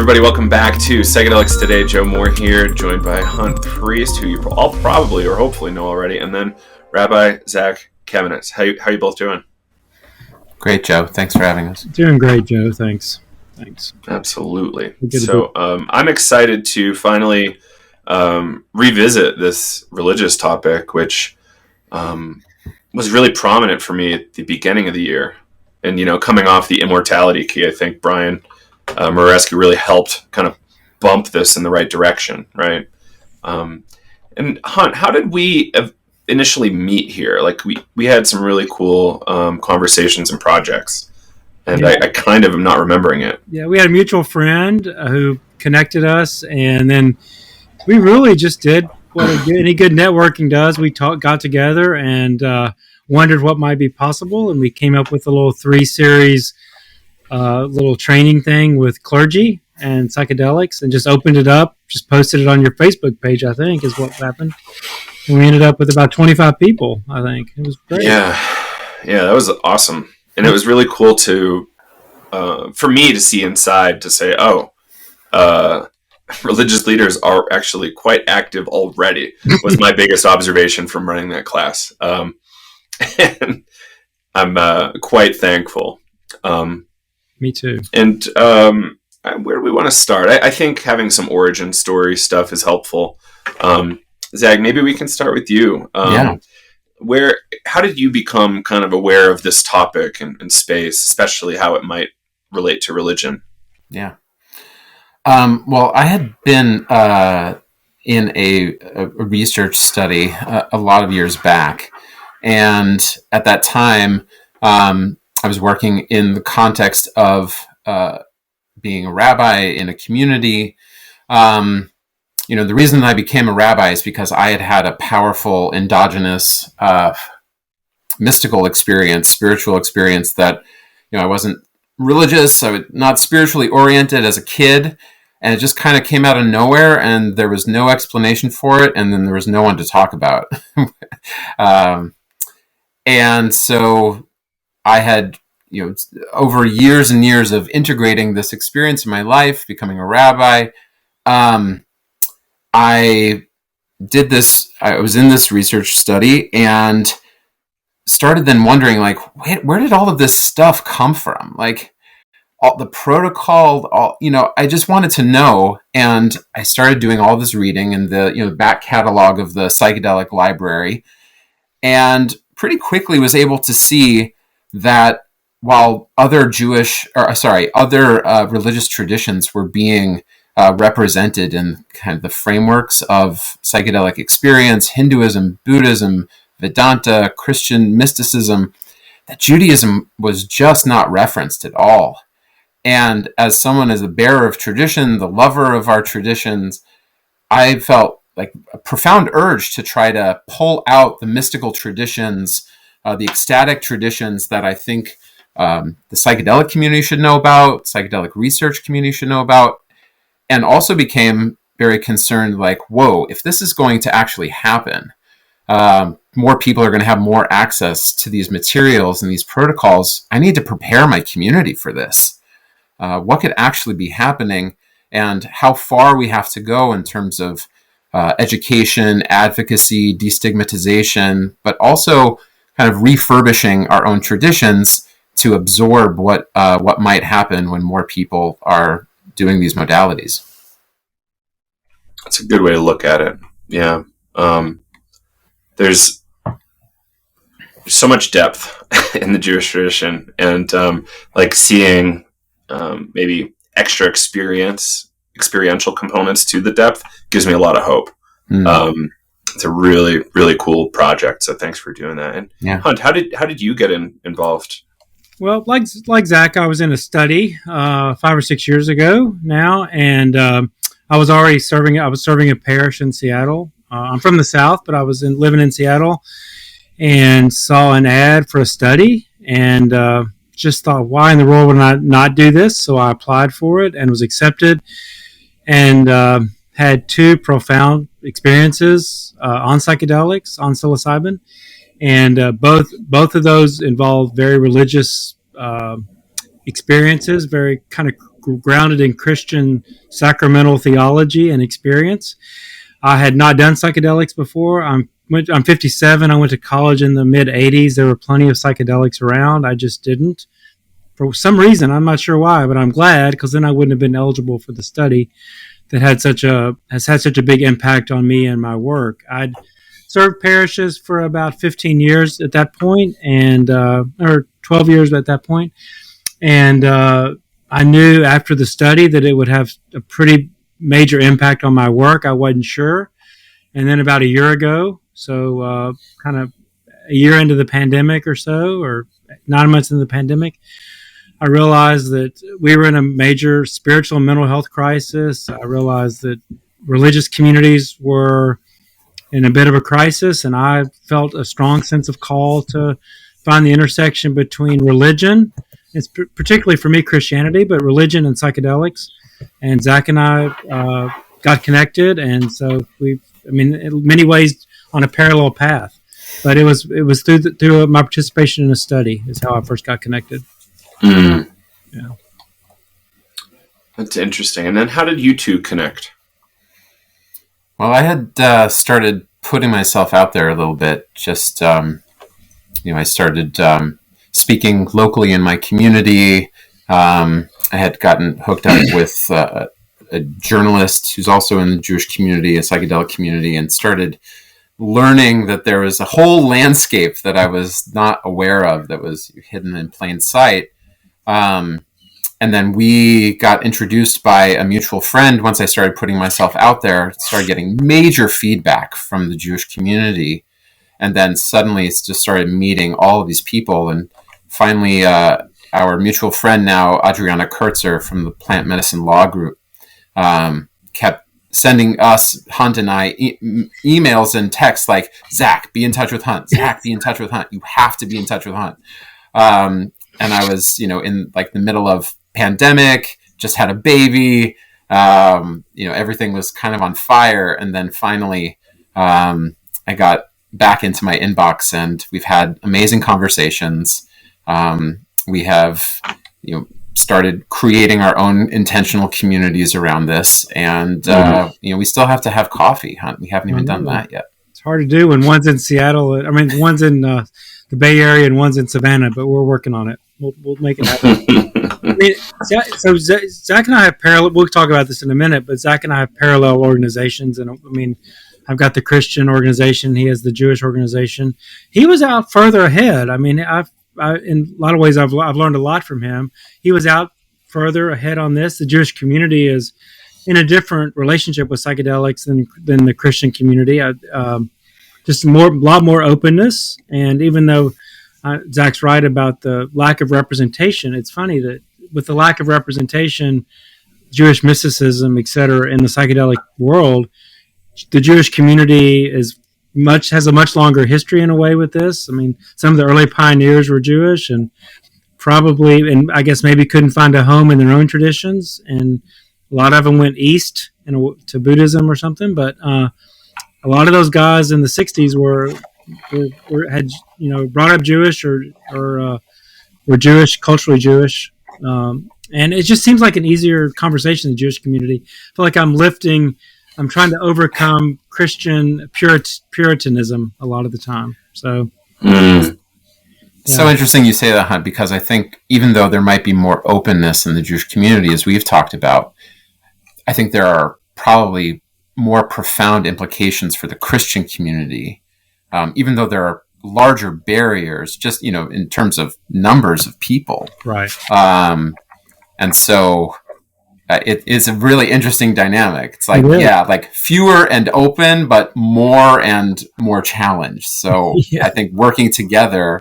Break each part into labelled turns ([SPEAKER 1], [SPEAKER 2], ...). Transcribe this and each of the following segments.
[SPEAKER 1] everybody. Welcome back to Psychedelics Today. Joe Moore here, joined by Hunt Priest, who you all probably or hopefully know already, and then Rabbi Zac Kamenetz. How you both doing?
[SPEAKER 2] Great, Joe. Thanks for having us.
[SPEAKER 3] Doing great, Joe. Thanks.
[SPEAKER 1] Absolutely. So I'm excited to finally revisit this religious topic, which was really prominent for me at the beginning of the year. And, coming off the immortality key, I think Brian Moreski really helped kind of bump this in the right direction, right? And Hunt, how did we initially meet here? Like we had some really cool conversations and projects, and I kind of am not remembering it.
[SPEAKER 3] Yeah, we had a mutual friend who connected us, and then we really just did what any good networking does. We got together and wondered what might be possible, and we came up with a little 3-series little training thing with clergy and psychedelics, and just opened it up, just posted it on your Facebook page, I think is what happened. And we ended up with about 25 people, I think. It was great.
[SPEAKER 1] Yeah, that was awesome. And it was really cool to, for me to see inside, to say, religious leaders are actually quite active already, was my biggest observation from running that class. And I'm quite thankful.
[SPEAKER 3] Me too.
[SPEAKER 1] And where do we want to start? I think having some origin story stuff is helpful. Zac, maybe we can start with you. How did you become kind of aware of this topic and space, especially how it might relate to religion?
[SPEAKER 2] Yeah. Well, I had been in a research study a lot of years back. And at that time, I was working in the context of being a rabbi in a community. The reason that I became a rabbi is because I had a powerful endogenous mystical experience, spiritual experience that, I wasn't religious, I was not spiritually oriented as a kid, and it just kind of came out of nowhere, and there was no explanation for it, and then there was no one to talk about. And so I had, over years and years of integrating this experience in my life, becoming a rabbi, I did this. I was in this research study and started then wondering, where did all of this stuff come from? Like, all the protocol, I just wanted to know. And I started doing all this reading in the, back catalog of the Psychedelic Library, and pretty quickly was able to see that while other religious traditions were being represented in kind of the frameworks of psychedelic experience, Hinduism, Buddhism, Vedanta, Christian mysticism, that Judaism was just not referenced at all. And as someone, as a bearer of tradition, the lover of our traditions, I felt like a profound urge to try to pull out the mystical traditions, the ecstatic traditions that I think the psychedelic community should know about, psychedelic research community should know about, and also became very concerned, whoa, if this is going to actually happen, more people are going to have more access to these materials and these protocols. I need to prepare my community for this. What could actually be happening, and how far we have to go in terms of education, advocacy, destigmatization, but also kind of refurbishing our own traditions to absorb what might happen when more people are doing these modalities.
[SPEAKER 1] That's a good way to look at it. Yeah. There's so much depth in the Jewish tradition, and seeing maybe extra experiential components to the depth gives me a lot of hope. It's a really, really cool project. So thanks for doing that. And Hunt, how did you get involved?
[SPEAKER 3] Well, like Zac, I was in a study 5 or 6 years ago now, and I was already serving a parish in Seattle. I'm from the South, but I was living in Seattle, and saw an ad for a study, and just thought, why in the world would I not do this? So I applied for it and was accepted, and had 2 profound experiences on psychedelics, on psilocybin. And both of those involved very religious experiences, very kind of grounded in Christian sacramental theology and experience. I had not done psychedelics before. I'm 57. I went to college in the mid 80s. There were plenty of psychedelics around. I just didn't. For some reason, I'm not sure why, but I'm glad, because then I wouldn't have been eligible for the study that has had such a big impact on me and my work. I'd served parishes for about 15 years at that point, or 12 years at that point. And I knew after the study that it would have a pretty major impact on my work. I wasn't sure. And then about a year ago, so kind of a year into the pandemic or so, or 9 months into the pandemic, I realized that we were in a major spiritual and mental health crisis. I realized that religious communities were in a bit of a crisis, and I felt a strong sense of call to find the intersection between religion, it's particularly for me Christianity, but religion and psychedelics. And Zac and I got connected, and so in many ways on a parallel path. But it was through my participation in a study is how I first got connected.
[SPEAKER 1] Mm.
[SPEAKER 3] Yeah,
[SPEAKER 1] that's interesting. And then how did you two connect?
[SPEAKER 2] Well, I had started putting myself out there a little bit. Just I started speaking locally in my community. I had gotten hooked up with a journalist who's also in the Jewish community, a psychedelic community, and started learning that there was a whole landscape that I was not aware of that was hidden in plain sight. And then we got introduced by a mutual friend. Once I started putting myself out there, started getting major feedback from the Jewish community. And then suddenly it's just started meeting all of these people. And finally, our mutual friend now, Adriana Kurtzer from the Plant Medicine Law Group, kept sending us, Hunt and I, emails and texts like, Zac, be in touch with Hunt. Zac, be in touch with Hunt. You have to be in touch with Hunt. And I was, in like the middle of pandemic, just had a baby, everything was kind of on fire. And then finally, I got back into my inbox, and we've had amazing conversations. We have, started creating our own intentional communities around this. And, we still have to have coffee, Hunt. We haven't even done that yet.
[SPEAKER 3] It's hard to do when one's in Seattle. One's in the Bay Area and one's in Savannah, but we're working on it. We'll make it happen. So Zac and I have parallel. We'll talk about this in a minute, but Zac and I have parallel organizations, and I've got the Christian organization. He has the Jewish organization. He was out further ahead. In a lot of ways, I've learned a lot from him. He was out further ahead on this. The Jewish community is in a different relationship with psychedelics than the Christian community. Just a lot more openness. And even though Zac's right about the lack of representation, it's funny that with the lack of representation, Jewish mysticism, etc., in the psychedelic world, the Jewish community has a much longer history in a way with this. Some of the early pioneers were Jewish, and I guess maybe couldn't find a home in their own traditions, and a lot of them went east to Buddhism or something. But a lot of those guys in the '60s had brought up Jewish or were Jewish, culturally Jewish, and it just seems like an easier conversation in the Jewish community. I feel like I'm trying to overcome Christian Puritanism a lot of the time. So,
[SPEAKER 2] So interesting you say that, Hunt, because I think even though there might be more openness in the Jewish community, as we've talked about, I think there are probably more profound implications for the Christian community, even though there are larger barriers, just, in terms of numbers of people.
[SPEAKER 3] Right.
[SPEAKER 2] And so it is a really interesting dynamic. It's like, like fewer and open, but more and more challenged. So I think working together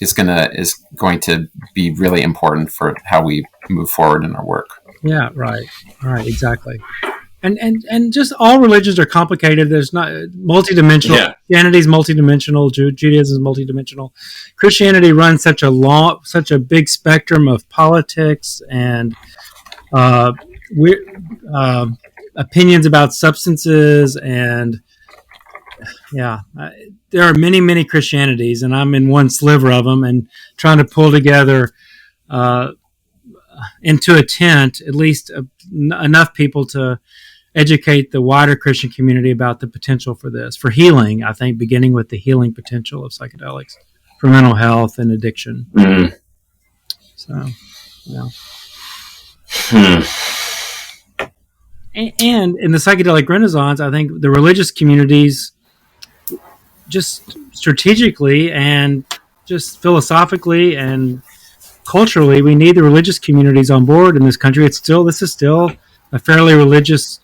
[SPEAKER 2] is going to be really important for how we move forward in our work.
[SPEAKER 3] Yeah, right, exactly. And just all religions are complicated. There's not multidimensional. Yeah. Christianity is multidimensional. Judaism is multidimensional. Christianity runs such a big spectrum of politics and opinions about substances, and there are many Christianities, and I'm in one sliver of them, and trying to pull together into a tent, at least enough people to educate the wider Christian community about the potential for this, for healing, I think, beginning with the healing potential of psychedelics for mental health and addiction.
[SPEAKER 1] Mm.
[SPEAKER 3] So, yeah.
[SPEAKER 1] Hmm.
[SPEAKER 3] And in the psychedelic renaissance, I think the religious communities, just strategically and just philosophically and culturally, we need the religious communities on board in this country. This is still a fairly religious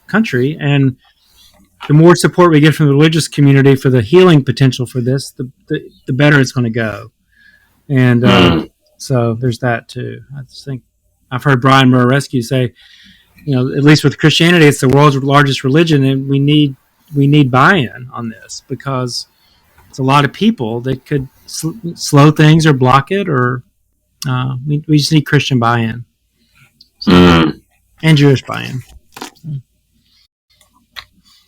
[SPEAKER 3] country, and the more support we get from the religious community for the healing potential for this, the better it's going to go. And so there's that too. I just think I've heard Brian Murarescu say, at least with Christianity, it's the world's largest religion, and we need buy-in on this because it's a lot of people that could slow things or block it, or we just need Christian buy-in and Jewish buy-in.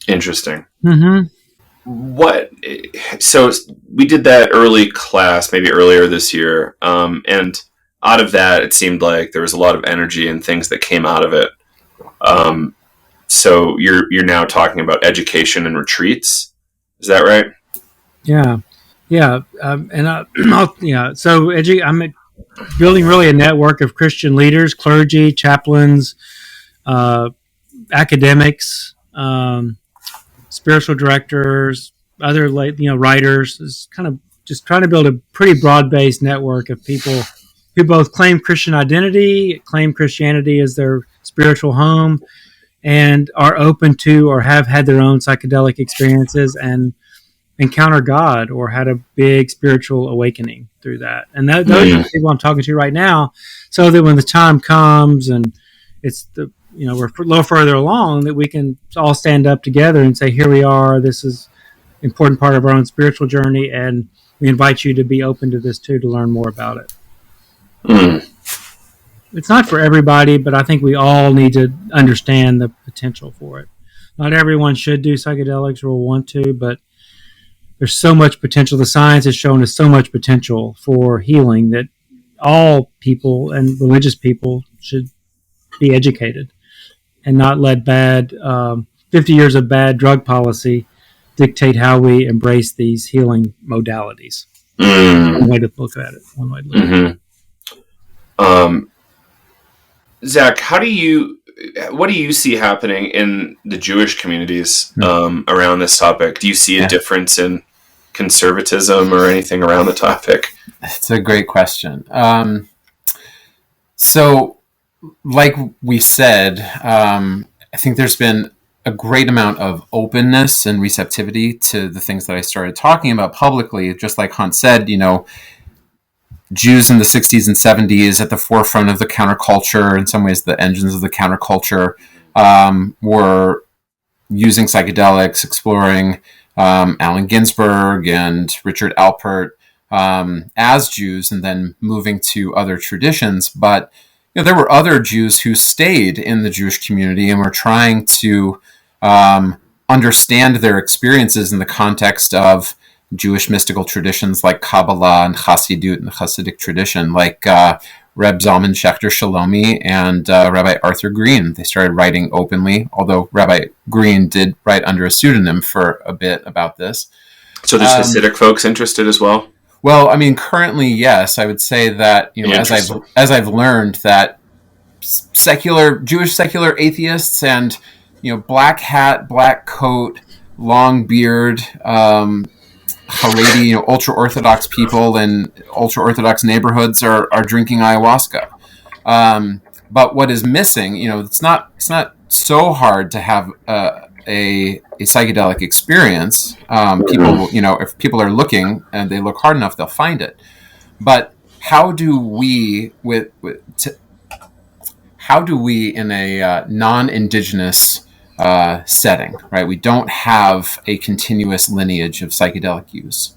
[SPEAKER 1] Interesting.
[SPEAKER 3] Mm-hmm.
[SPEAKER 1] So we did that early class, maybe earlier this year, and out of that, it seemed like there was a lot of energy and things that came out of it. So you're now talking about education and retreats, is that right?
[SPEAKER 3] Yeah. So I'm building really a network of Christian leaders, clergy, chaplains, academics, spiritual directors, other writers. Is kind of just trying to build a pretty broad-based network of people who both claim Christian identity, claim Christianity as their spiritual home, and are open to or have had their own psychedelic experiences and encounter God or had a big spiritual awakening through that. And those are the people I'm talking to right now, so that when the time comes and it's we're a little further along, that we can all stand up together and say, here we are, this is an important part of our own spiritual journey, and we invite you to be open to this too, to learn more about it. It's not for everybody, but I think we all need to understand the potential for it. Not everyone should do psychedelics or will want to, but there's so much potential. The science has shown us so much potential for healing that all people and religious people should be educated and not let 50 years of bad drug policy dictate how we embrace these healing modalities. One way to look at it. One way to look at it.
[SPEAKER 1] Zac, what do you see happening in the Jewish communities around this topic? Do you see a difference in conservatism or anything around the topic?
[SPEAKER 2] It's a great question. So, like we said, I think there's been a great amount of openness and receptivity to the things that I started talking about publicly. Just like Hans said, Jews in the 60s and 70s at the forefront of the counterculture, in some ways the engines of the counterculture, were using psychedelics, exploring Allen Ginsberg and Richard Alpert as Jews, and then moving to other traditions. But there were other Jews who stayed in the Jewish community and were trying to understand their experiences in the context of Jewish mystical traditions like Kabbalah and Chassidut and the Hasidic tradition, like Reb Zalman Schachter Shalomi and Rabbi Arthur Green. They started writing openly, although Rabbi Green did write under a pseudonym for a bit about this.
[SPEAKER 1] So there's Hasidic folks interested as well?
[SPEAKER 2] Well, I mean, currently, yes. I would say that, as I've learned that Jewish secular atheists and, black hat, black coat, long beard, Haredi, ultra-Orthodox people in ultra-Orthodox neighborhoods are drinking ayahuasca. But what is missing, it's not so hard to have a psychedelic experience. People, if people are looking and they look hard enough, they'll find it. But how do we, in a non-indigenous setting, right? We don't have a continuous lineage of psychedelic use.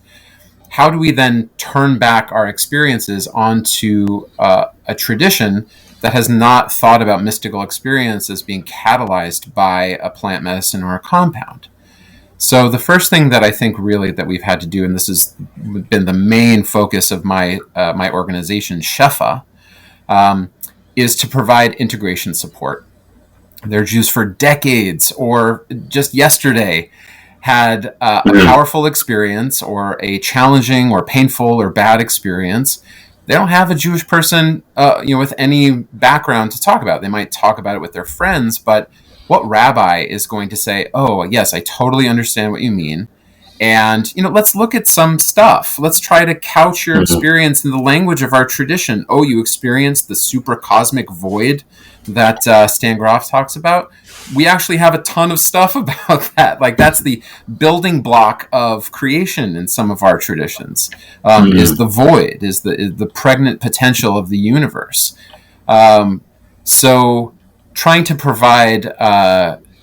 [SPEAKER 2] How do we then turn back our experiences onto a tradition that has not thought about mystical experiences being catalyzed by a plant medicine or a compound? So the first thing that I think really that we've had to do, and this has been the main focus of my organization, Shefa, is to provide integration support. They're Jews for decades, or just yesterday had a powerful experience or a challenging or painful or bad experience. They don't have a Jewish person, with any background to talk about. They might talk about it with their friends, but what rabbi is going to say, oh, yes, I totally understand what you mean. And, let's look at some stuff. Let's try to couch your experience in the language of our tradition. Oh, you experienced the super cosmic void that Stan Groff talks about. We actually have a ton of stuff about that. Like, that's the building block of creation in some of our traditions, is the void, is the pregnant potential of the universe. So trying to provide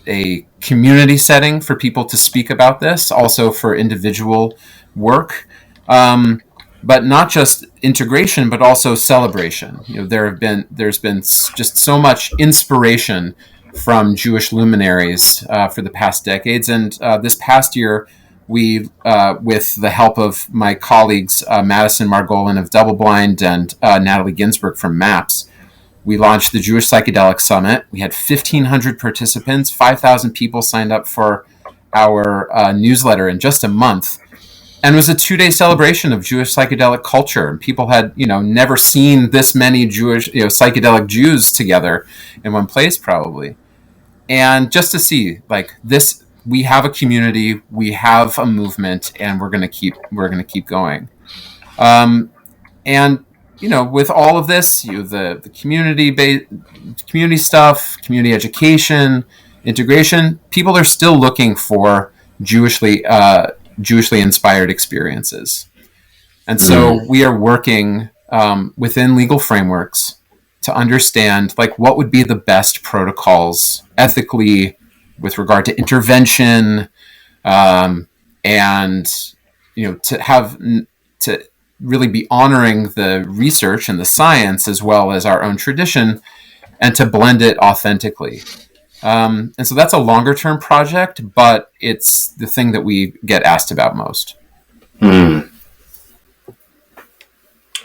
[SPEAKER 2] a community setting for people to speak about this, also for individual work, but not just integration, but also celebration. There's been just so much inspiration from Jewish luminaries for the past decades, and this past year, we, with the help of my colleagues Madison Margolin of Double Blind and Natalie Ginsberg from MAPS, we launched the Jewish Psychedelic Summit. We had 1,500 participants, 5,000 people signed up for our newsletter in just a month. And it was a 2-day celebration of Jewish psychedelic culture. And people had, never seen this many Jewish, psychedelic Jews together in one place, probably. And just to see, like, this, we have a community, we have a movement, and we're going to keep going. And with all of this, the community stuff, community education, integration, people are still looking for Jewishly inspired experiences. And so we are working within legal frameworks to understand, like, what would be the best protocols ethically with regard to intervention, and to really be honoring the research and the science as well as our own tradition, and to blend it authentically. And so that's a longer term project, but it's the thing that we get asked about most.
[SPEAKER 1] Well,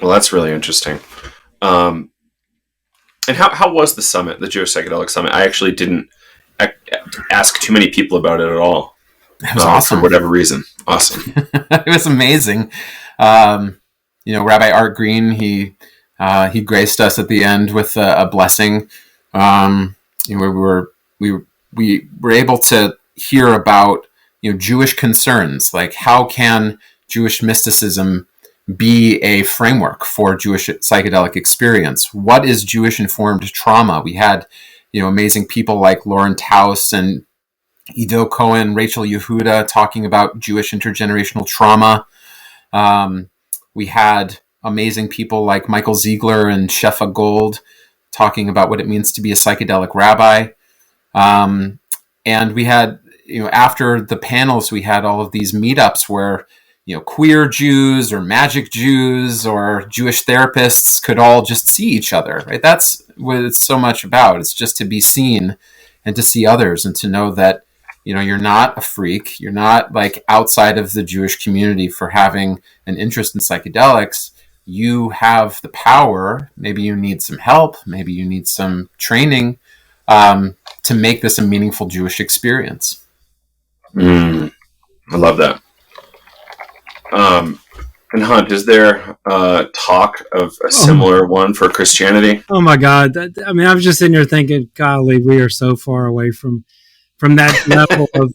[SPEAKER 1] that's really interesting. And how was the summit, the Jewish Psychedelic Summit? I actually didn't ask too many people about it at all.
[SPEAKER 2] It was awesome.
[SPEAKER 1] For whatever reason. Awesome.
[SPEAKER 2] It was amazing. Rabbi Art Green, he graced us at the end with a blessing. We were able to hear about Jewish concerns, like how can Jewish mysticism be a framework for Jewish psychedelic experience? What is Jewish informed trauma? We had amazing people like Lauren Taus and Ido Cohen, Rachel Yehuda talking about Jewish intergenerational trauma. We had amazing people like Michael Ziegler and Shefa Gold talking about what it means to be a psychedelic rabbi. And we had, after the panels, we had all of these meetups where, queer Jews or magic Jews or Jewish therapists could all just see each other, right? That's what it's so much about. It's just to be seen and to see others and to know that, you're not a freak. You're not like outside of the Jewish community for having an interest in psychedelics. You have the power. Maybe you need some help. Maybe you need some training to make this a meaningful Jewish experience.
[SPEAKER 1] I love that. And Hunt, is there talk of a similar one for Christianity?
[SPEAKER 3] Oh my God! I was just sitting here thinking, golly, we are so far away from that level of.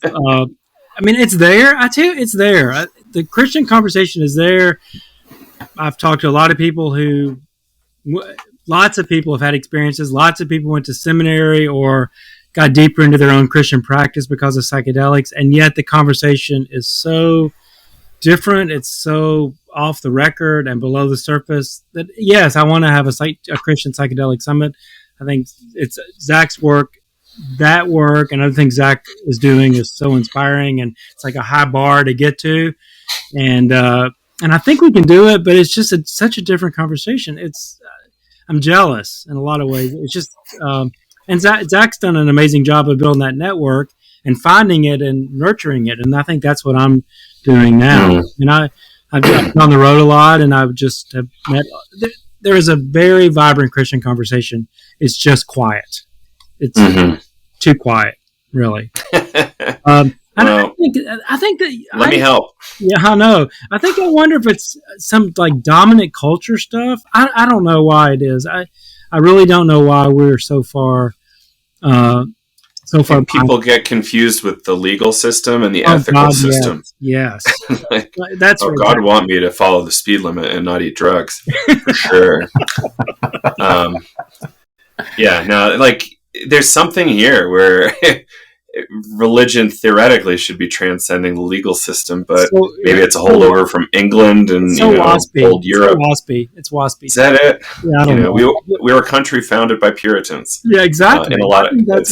[SPEAKER 3] It's there. I tell you, it's there. The Christian conversation is there. I've talked to a lot of people lots of people have had experiences. Lots of people went to seminary or got deeper into their own Christian practice because of psychedelics, and yet the conversation is so different. It's so off the record and below the surface that, yes, I want to have a Christian psychedelic summit. I think it's Zac's work, that work, and other things Zac is doing is so inspiring, and it's like a high bar to get to. And I think we can do it, but it's just such a different conversation. I'm jealous in a lot of ways. It's just, and Zac's done an amazing job of building that network and finding it and nurturing it. And I think that's what I'm doing now. And I've been on the road a lot, and I've just have met. there is a very vibrant Christian conversation. It's just quiet. It's too quiet, really.
[SPEAKER 1] Well,
[SPEAKER 3] I think that
[SPEAKER 1] let me help.
[SPEAKER 3] Yeah, I know. I wonder if it's some like dominant culture stuff. I don't know why it is. I really don't know why we're so far.
[SPEAKER 1] People get confused with the legal system and the ethical system.
[SPEAKER 3] Yes.
[SPEAKER 1] Like,
[SPEAKER 3] That's
[SPEAKER 1] oh, God want me to follow the speed limit and not eat drugs, for sure. Yeah, no, like there's something here where religion theoretically should be transcending the legal system, but maybe it's a holdover from England and old Europe.
[SPEAKER 3] It's waspy.
[SPEAKER 1] Is that it?
[SPEAKER 3] Yeah, I don't know.
[SPEAKER 1] We were a country founded by Puritans.
[SPEAKER 3] Yeah, exactly.
[SPEAKER 1] In a lot of
[SPEAKER 3] I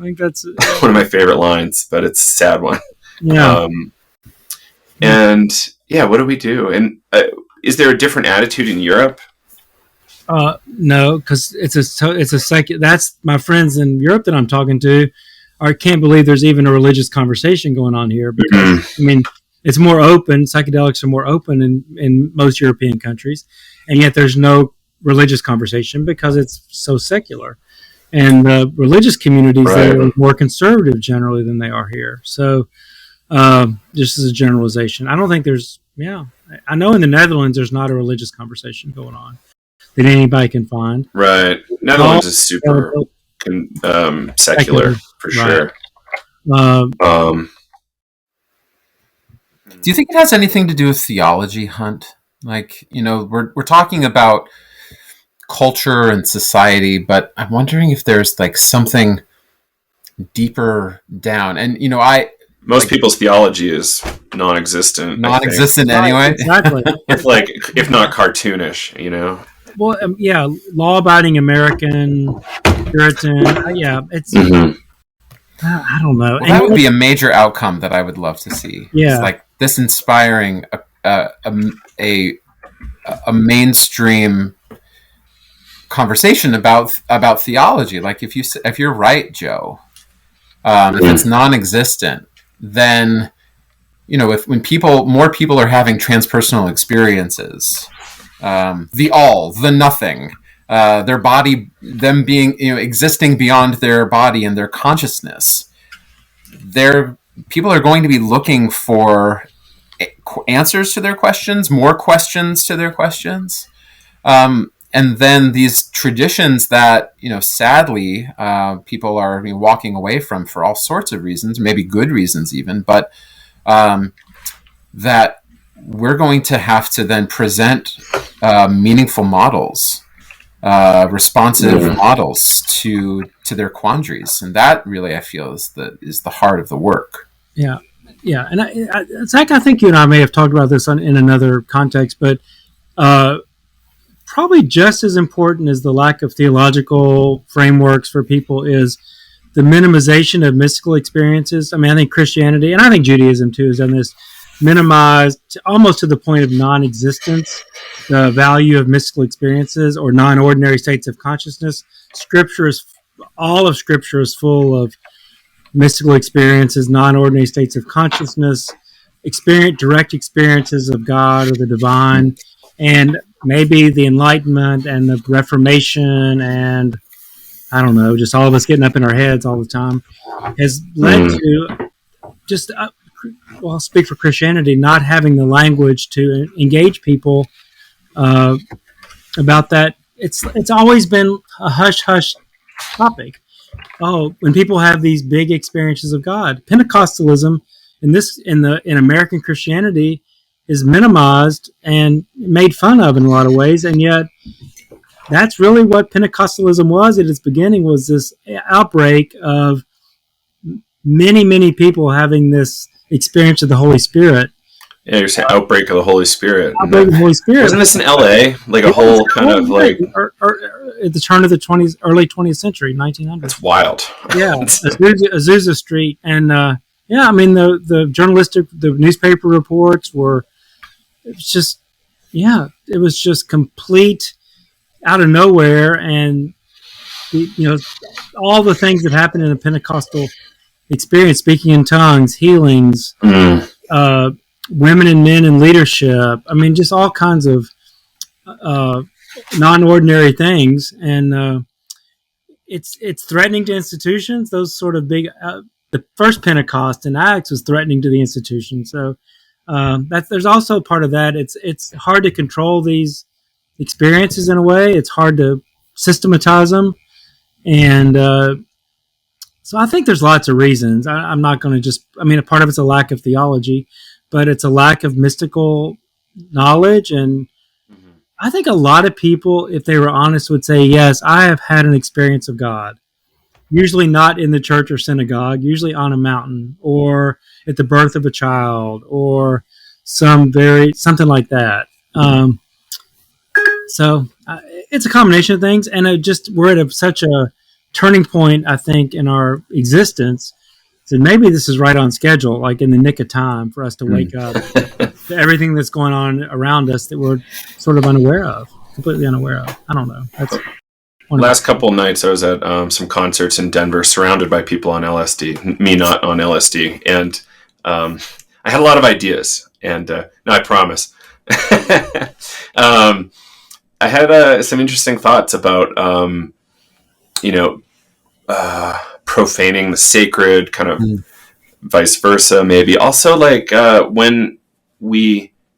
[SPEAKER 3] think that's
[SPEAKER 1] one of my favorite lines, but it's a sad one.
[SPEAKER 3] Yeah.
[SPEAKER 1] And yeah, what do we do? And is there a different attitude in Europe?
[SPEAKER 3] No, because it's a secular. That's my friends in Europe that I'm talking to. I can't believe there's even a religious conversation going on here because I mean it's more open. Psychedelics are more open in most European countries, and yet there's no religious conversation because it's so secular. And religious communities there are more conservative generally than they are here. So just as a generalization, I don't think there's. Yeah, I know in the Netherlands there's not a religious conversation going on that anybody can find.
[SPEAKER 1] Right, Netherlands is super secular for sure.
[SPEAKER 2] Do you think it has anything to do with theology, Hunt? Like, we're talking about culture and society, but I'm wondering if there's like something deeper down. And
[SPEAKER 1] most people's theology is non-existent.
[SPEAKER 2] Non-existent anyway.
[SPEAKER 3] Exactly.
[SPEAKER 1] if not cartoonish,
[SPEAKER 3] Well, yeah, law-abiding American Puritan. It's. I don't know.
[SPEAKER 2] Well, that would be a major outcome that I would love to see.
[SPEAKER 3] Yeah,
[SPEAKER 2] it's like this inspiring a mainstream conversation about theology. Like if you're right, Joe, if it's non-existent, then when more people are having transpersonal experiences. The nothing, their body, them being, existing beyond their body and their consciousness. People are going to be looking for answers to their questions, more questions to their questions. And then these traditions that, sadly, people are walking away from for all sorts of reasons, maybe good reasons even, but that we're going to have to then present meaningful models, responsive models to their quandaries, and that really I feel is the heart of the work.
[SPEAKER 3] Yeah, and Zach, I think you and I may have talked about this in another context, but probably just as important as the lack of theological frameworks for people is the minimization of mystical experiences. I mean, I think Christianity, and I think Judaism too, has done this, minimized almost to the point of non-existence the value of mystical experiences or non-ordinary states of consciousness. All of Scripture is full of mystical experiences, non-ordinary states of consciousness, direct experiences of God or the divine, and maybe the Enlightenment and the Reformation and I don't know, just all of us getting up in our heads all the time has led to just I'll speak for Christianity, not having the language to engage people about that. It's always been a hush-hush topic. Oh, when people have these big experiences of God, Pentecostalism in American Christianity is minimized and made fun of in a lot of ways, and yet that's really what Pentecostalism was at its beginning, was this outbreak of many people having this experience of the Holy Spirit.
[SPEAKER 1] Yeah, you're saying outbreak of the Holy Spirit.
[SPEAKER 3] Outbreak of the Holy Spirit.
[SPEAKER 1] Wasn't this in LA? Like a whole kind of like...
[SPEAKER 3] Or at the turn of the early 20th century, 1900s.
[SPEAKER 1] That's wild.
[SPEAKER 3] Yeah, Azusa Street. And I mean, the newspaper reports were, it was just complete out of nowhere. And, all the things that happened in a Pentecostal experience, speaking in tongues, healings, women and men in leadership. I mean, just all kinds of non-ordinary things, and it's threatening to institutions. Those sort of big, the first Pentecost in Acts was threatening to the institution. So there's also part of that. It's hard to control these experiences in a way. It's hard to systematize them, and so I think there's lots of reasons. I'm not going to just. I mean, a part of it's a lack of theology, but it's a lack of mystical knowledge. And I think a lot of people, if they were honest, would say, yes, I have had an experience of God. Usually not in the church or synagogue, usually on a mountain or at the birth of a child or something like that. So it's a combination of things. And we're at such a turning point, I think, in our existence. So maybe this is right on schedule, like in the nick of time for us to wake up to everything that's going on around us that we're sort of completely unaware of. I don't know. That's
[SPEAKER 1] last couple of nights I was at some concerts in Denver, surrounded by people on LSD, me not on LSD. And I had a lot of ideas, and no, I promise. I had some interesting thoughts about, profaning the sacred, kind of vice versa, maybe. Also, like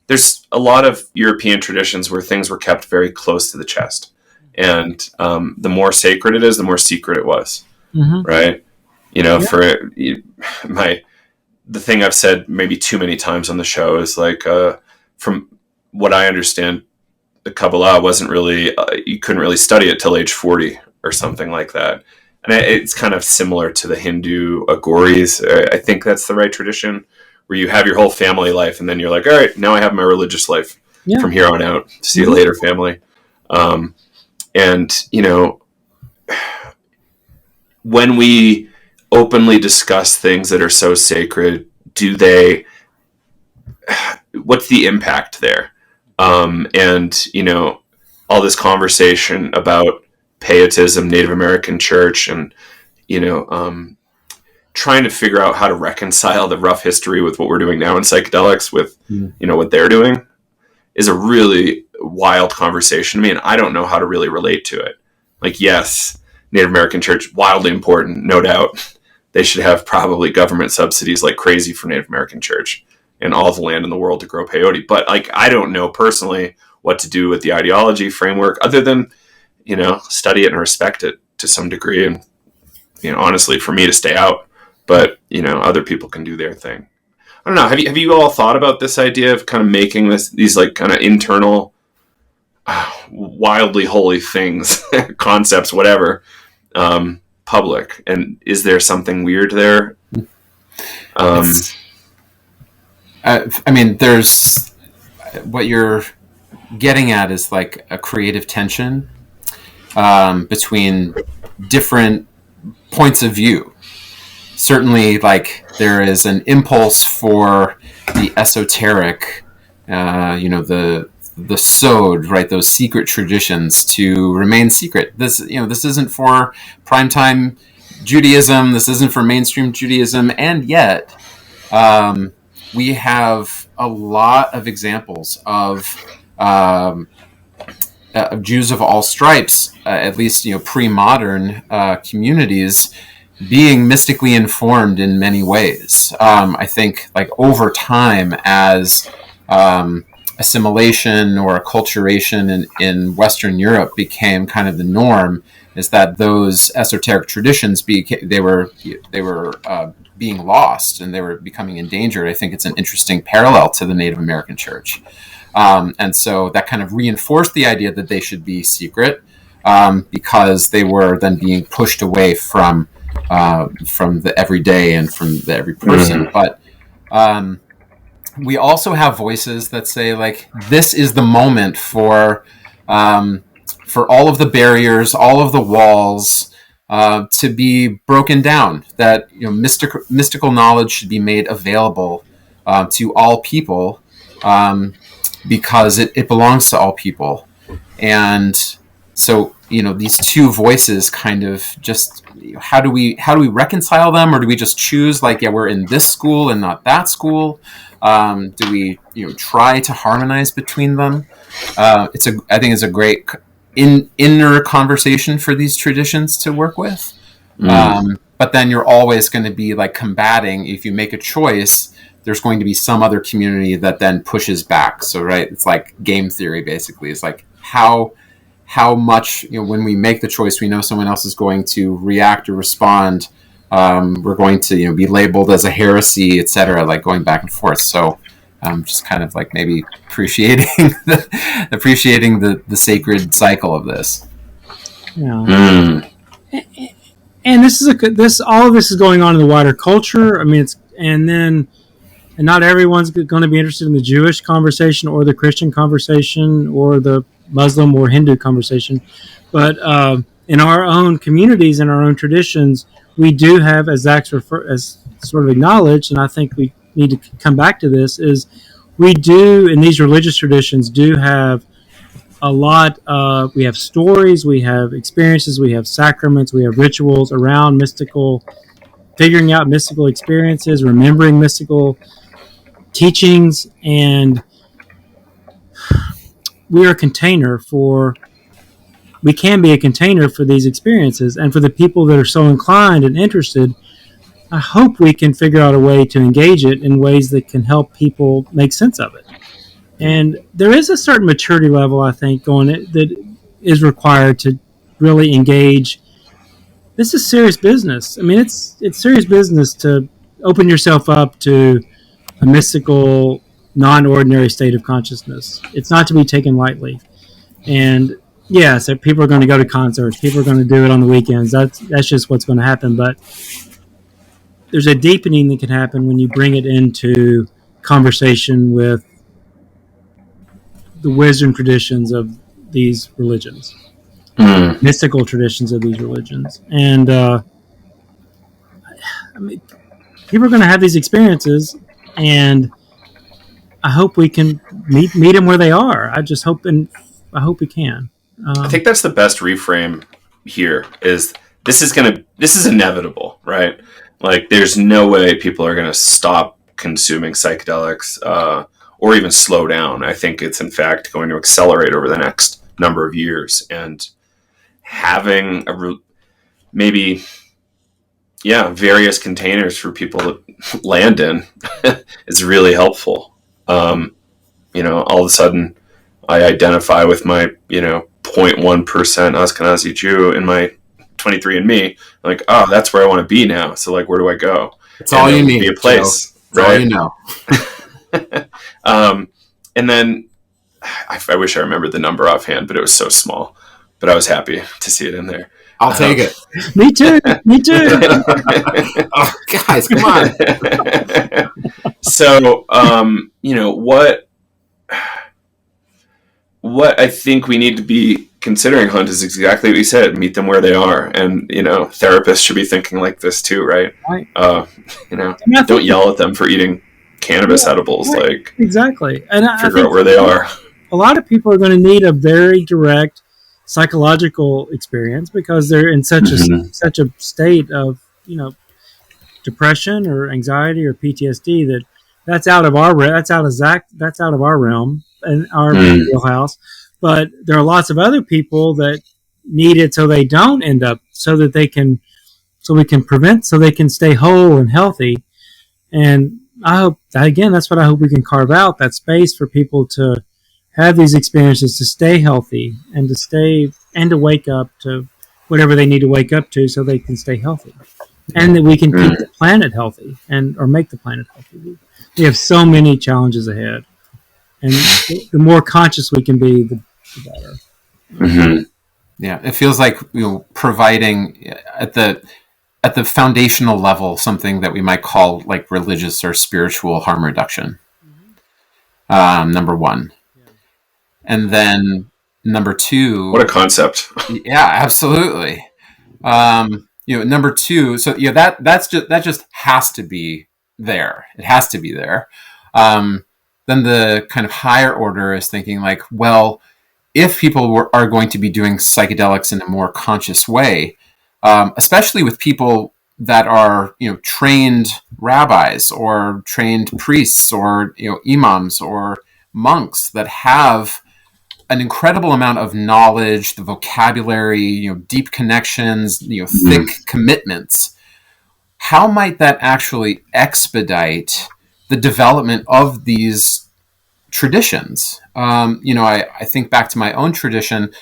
[SPEAKER 1] there's a lot of European traditions where things were kept very close to the chest. And the more sacred it is, the more secret it was, right? The thing I've said maybe too many times on the show is like, from what I understand, the Kabbalah wasn't really, you couldn't really study it till age 40 or something like that. And it's kind of similar to the Hindu Aghoris. I think that's the right tradition, where you have your whole family life, and then you're like, all right, now I have my religious life from here on out. See you later, family. And, when we openly discuss things that are so sacred, what's the impact there? And, all this conversation about pietism, Native American church, and, trying to figure out how to reconcile the rough history with what we're doing now in psychedelics with, what they're doing is a really wild conversation to me. And I don't know how to really relate to it. Like, yes, Native American church, wildly important, no doubt. They should have probably government subsidies like crazy for Native American church and all the land in the world to grow peyote. But like, I don't know personally what to do with the ideology framework other than, study it and respect it to some degree. And, honestly, for me to stay out, but, other people can do their thing. I don't know. Have you all thought about this idea of kind of making these like kind of internal, wildly holy things, concepts, whatever, public? And is there something weird there?
[SPEAKER 2] There's what you're getting at is like a creative tension between different points of view. Certainly, like, there is an impulse for the esoteric, the sod, right? Those secret traditions to remain secret. This isn't for primetime Judaism. This isn't for mainstream Judaism. And yet, we have a lot of examples of Jews of all stripes, at least, pre-modern communities, being mystically informed in many ways. I think, like, over time, as assimilation or acculturation in Western Europe became kind of the norm, is that those esoteric traditions they were being lost, and they were becoming endangered. I think it's an interesting parallel to the Native American church. And so that kind of reinforced the idea that they should be secret, because they were then being pushed away from the everyday and from the every person. But we also have voices that say, like, this is the moment for all of the barriers, all of the walls to be broken down. That mystical knowledge should be made available to all people, because it belongs to all people. And so, these two voices kind of just, how do we reconcile them? Or do we just choose, like, we're in this school and not that school? Do we, try to harmonize between them? I think it's a great inner conversation for these traditions to work with. But then you're always going to be like combating. If you make a choice, there's going to be some other community that then pushes back. So, right, it's like game theory, basically. It's like how much, when we make the choice, we know someone else is going to react or respond. We're going to, be labeled as a heresy, etc., like going back and forth. So just kind of like maybe appreciating the sacred cycle of this.
[SPEAKER 3] Yeah. And all of this is going on in the wider culture. I mean, and not everyone's going to be interested in the Jewish conversation or the Christian conversation or the Muslim or Hindu conversation. But in our own communities and our own traditions, we do have, as Zach's as sort of acknowledged, and I think we need to come back to this, is we do, in these religious traditions, do have a lot of, we have stories, we have experiences, we have sacraments, we have rituals around figuring out mystical experiences, remembering mystical teachings, and we can be a container for these experiences. And for the people that are so inclined and interested, I hope we can figure out a way to engage it in ways that can help people make sense of it. And there is a certain maturity level, I think, that is required to really engage. This is serious business. I mean, it's serious business to open yourself up to a mystical, non-ordinary state of consciousness. It's not to be taken lightly. And yes, people are going to go to concerts. People are going to do it on the weekends. That's just what's going to happen. But there's a deepening that can happen when you bring it into conversation with the wisdom traditions of these religions, mystical traditions of these religions. And I mean, people are going to have these experiences, and I hope we can meet them where they are. I hope we can.
[SPEAKER 1] I think that's the best reframe here. Is this is inevitable, right? Like, there's no way people are going to stop consuming psychedelics or even slow down. I think it's in fact going to accelerate over the next number of years, and having various containers for people to land in is really helpful. All of a sudden I identify with my, 0.1% Ashkenazi Jew in my 23andMe. Like, oh, that's where I want to be now. So, like, where do I go?
[SPEAKER 2] It's all you need.
[SPEAKER 1] Be a place,
[SPEAKER 2] Joe. Right? All you know.
[SPEAKER 1] And then I wish I remembered the number offhand, but it was so small. But I was happy to see it in there.
[SPEAKER 2] I'll take it.
[SPEAKER 3] Me too.
[SPEAKER 2] Oh, guys, come on.
[SPEAKER 1] So, what I think we need to be considering, Hunt, is exactly what you said. Meet them where they are. And, therapists should be thinking like this too, right?
[SPEAKER 3] Right.
[SPEAKER 1] Don't yell at them for eating cannabis edibles.
[SPEAKER 3] Right.
[SPEAKER 1] Like,
[SPEAKER 3] exactly. And
[SPEAKER 1] figure out where they are.
[SPEAKER 3] A lot of people are going to need a very direct psychological experience because they're in such a state of, depression or anxiety or PTSD that's out of our realm and our wheelhouse. But there are lots of other people that need it so they don't end up, so we can prevent, so they can stay whole and healthy. And I hope, again, that's what I hope we can carve out, that space for people to have these experiences, to stay healthy and to wake up to whatever they need to wake up to so they can stay healthy. And that we can keep the planet healthy or make the planet healthy. We have so many challenges ahead. And the more conscious we can be, the better.
[SPEAKER 2] Mm-hmm. Yeah, it feels like providing at the foundational level something that we might call like religious or spiritual harm reduction. Number one, and then number two.
[SPEAKER 1] What a concept!
[SPEAKER 2] Yeah, absolutely. Number two. So that just has to be there. It has to be there. Then the kind of higher order is thinking like, well, if people are going to be doing psychedelics in a more conscious way, especially with people that are, trained rabbis or trained priests or, imams or monks that have an incredible amount of knowledge, the vocabulary, deep connections, thick commitments. How might that actually expedite the development of these traditions? I think back to my own tradition,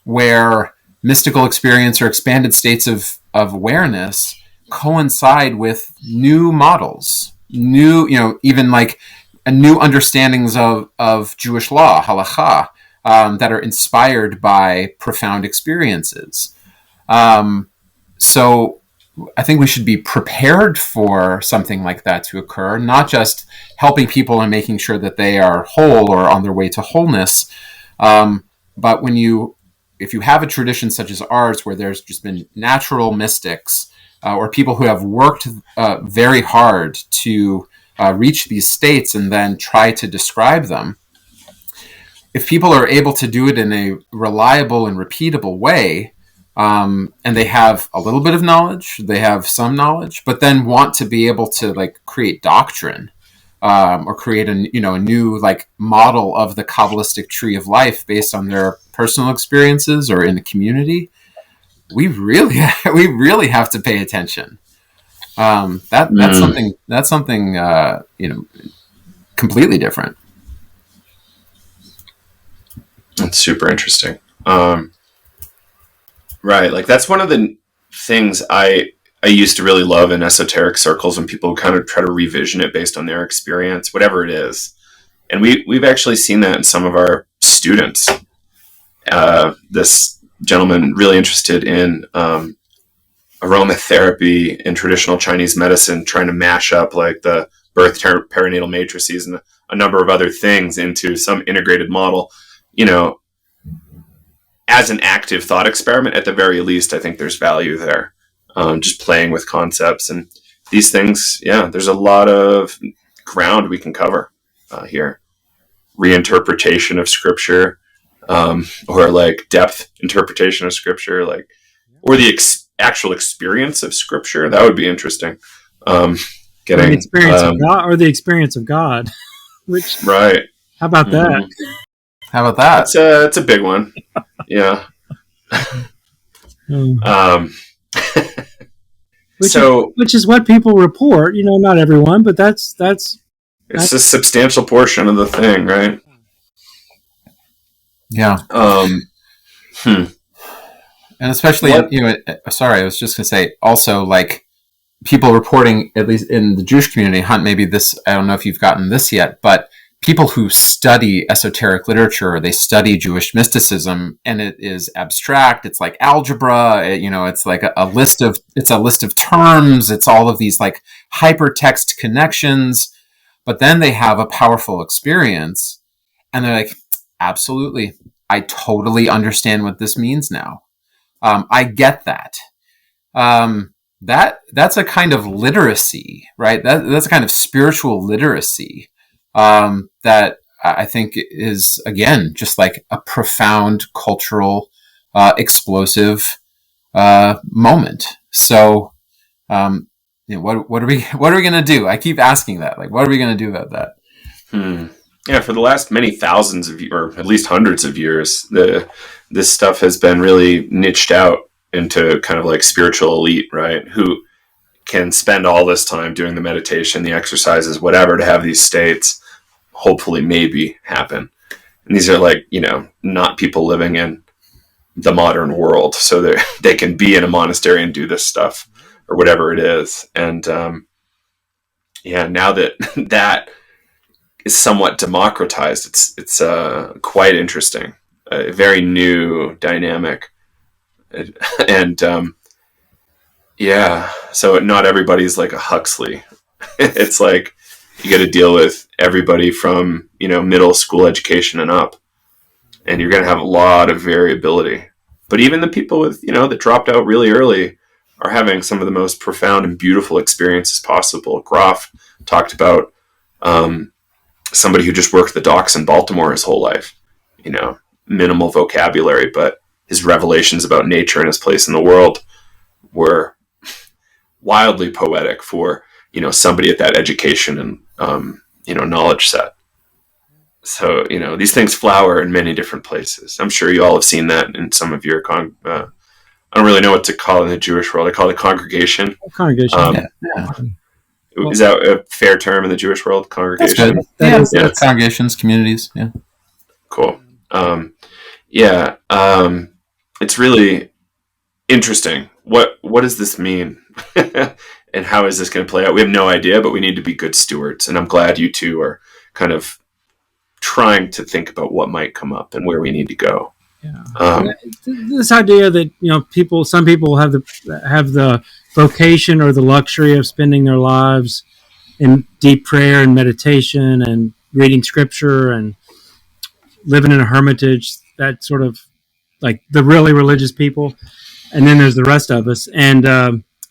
[SPEAKER 2] where mystical experience or expanded states of awareness coincide with new models, even like new understandings of Jewish law, halakha, that are inspired by profound experiences. So I think we should be prepared for something like that to occur, not just helping people and making sure that they are whole or on their way to wholeness. But if you have a tradition such as ours, where there's just been natural mystics or people who have worked very hard to reach these states and then try to describe them, if people are able to do it in a reliable and repeatable way, and they have a little bit of knowledge, they have some knowledge, but then want to be able to like create doctrine, or create a new like model of the Kabbalistic tree of life based on their personal experiences or in the community, we really have to pay attention. That's something completely different.
[SPEAKER 1] That's super interesting. Right. Like that's one of the things I used to really love in esoteric circles, when people kind of try to revision it based on their experience, whatever it is. And we've actually seen that in some of our students. This gentleman really interested in aromatherapy in traditional Chinese medicine, trying to mash up like the birth perinatal matrices and a number of other things into some integrated model, as an active thought experiment. At the very least, I think there's value there. Just playing with concepts and these things. Yeah, there's a lot of ground we can cover here. Reinterpretation of scripture, or like depth interpretation of scripture, like, or the actual experience of scripture. That would be interesting.
[SPEAKER 3] Getting the experience of God, or the experience of God. Which,
[SPEAKER 1] right?
[SPEAKER 3] How about that?
[SPEAKER 2] How about that?
[SPEAKER 1] It's a big one. Yeah.
[SPEAKER 3] Which is what people report. Not everyone, but that's
[SPEAKER 1] it's a substantial portion of the thing, right?
[SPEAKER 2] Yeah. And especially, sorry, I was just going to say also, like, people reporting, at least in the Jewish community, Hunt, maybe this, I don't know if you've gotten this yet, but people who study esoteric literature, they study Jewish mysticism, and it is abstract. It's like algebra, it's like a list of terms. It's all of these like hypertext connections, but then they have a powerful experience and they're like, absolutely, I totally understand what this means now. I get that. That's a kind of literacy, right? That's a kind of spiritual literacy that I think is, again, just like a profound cultural, explosive moment. So, what are we going to do? I keep asking that. Like, what are we going to do about that?
[SPEAKER 1] Yeah, for the last many thousands of, or at least hundreds of years, this stuff has been really niched out into kind of like spiritual elite, right? Who can spend all this time doing the meditation, the exercises, whatever, to have these states hopefully maybe happen. And these are like, not people living in the modern world. So they can be in a monastery and do this stuff or whatever it is. And now that is somewhat democratized, it's quite interesting, a very new dynamic. And so not everybody's like a Huxley. It's like you got to deal with everybody from middle school education and up, and you're going to have a lot of variability. But even the people with that dropped out really early are having some of the most profound and beautiful experiences possible. Groff talked about somebody who just worked the docks in Baltimore his whole life, minimal vocabulary, but his revelations about nature and his place in the world were wildly poetic for, somebody at that education and, knowledge set. So, these things flower in many different places. I'm sure you all have seen that in some of your I don't really know what to call it in the Jewish world. I call it congregation.
[SPEAKER 3] Congregation.
[SPEAKER 1] Is that a fair term in the Jewish world? Congregation.
[SPEAKER 2] That's good. Congregations, communities. Yeah.
[SPEAKER 1] Cool. It's really interesting. What does this mean? And how is this going to play out? We have no idea, but we need to be good stewards. And I'm glad you two are kind of trying to think about what might come up and where we need to go.
[SPEAKER 3] Yeah. This idea that some people have the vocation or the luxury of spending their lives in deep prayer and meditation and reading scripture and living in a hermitage. That sort of like the really religious people, and then there's the rest of us. And I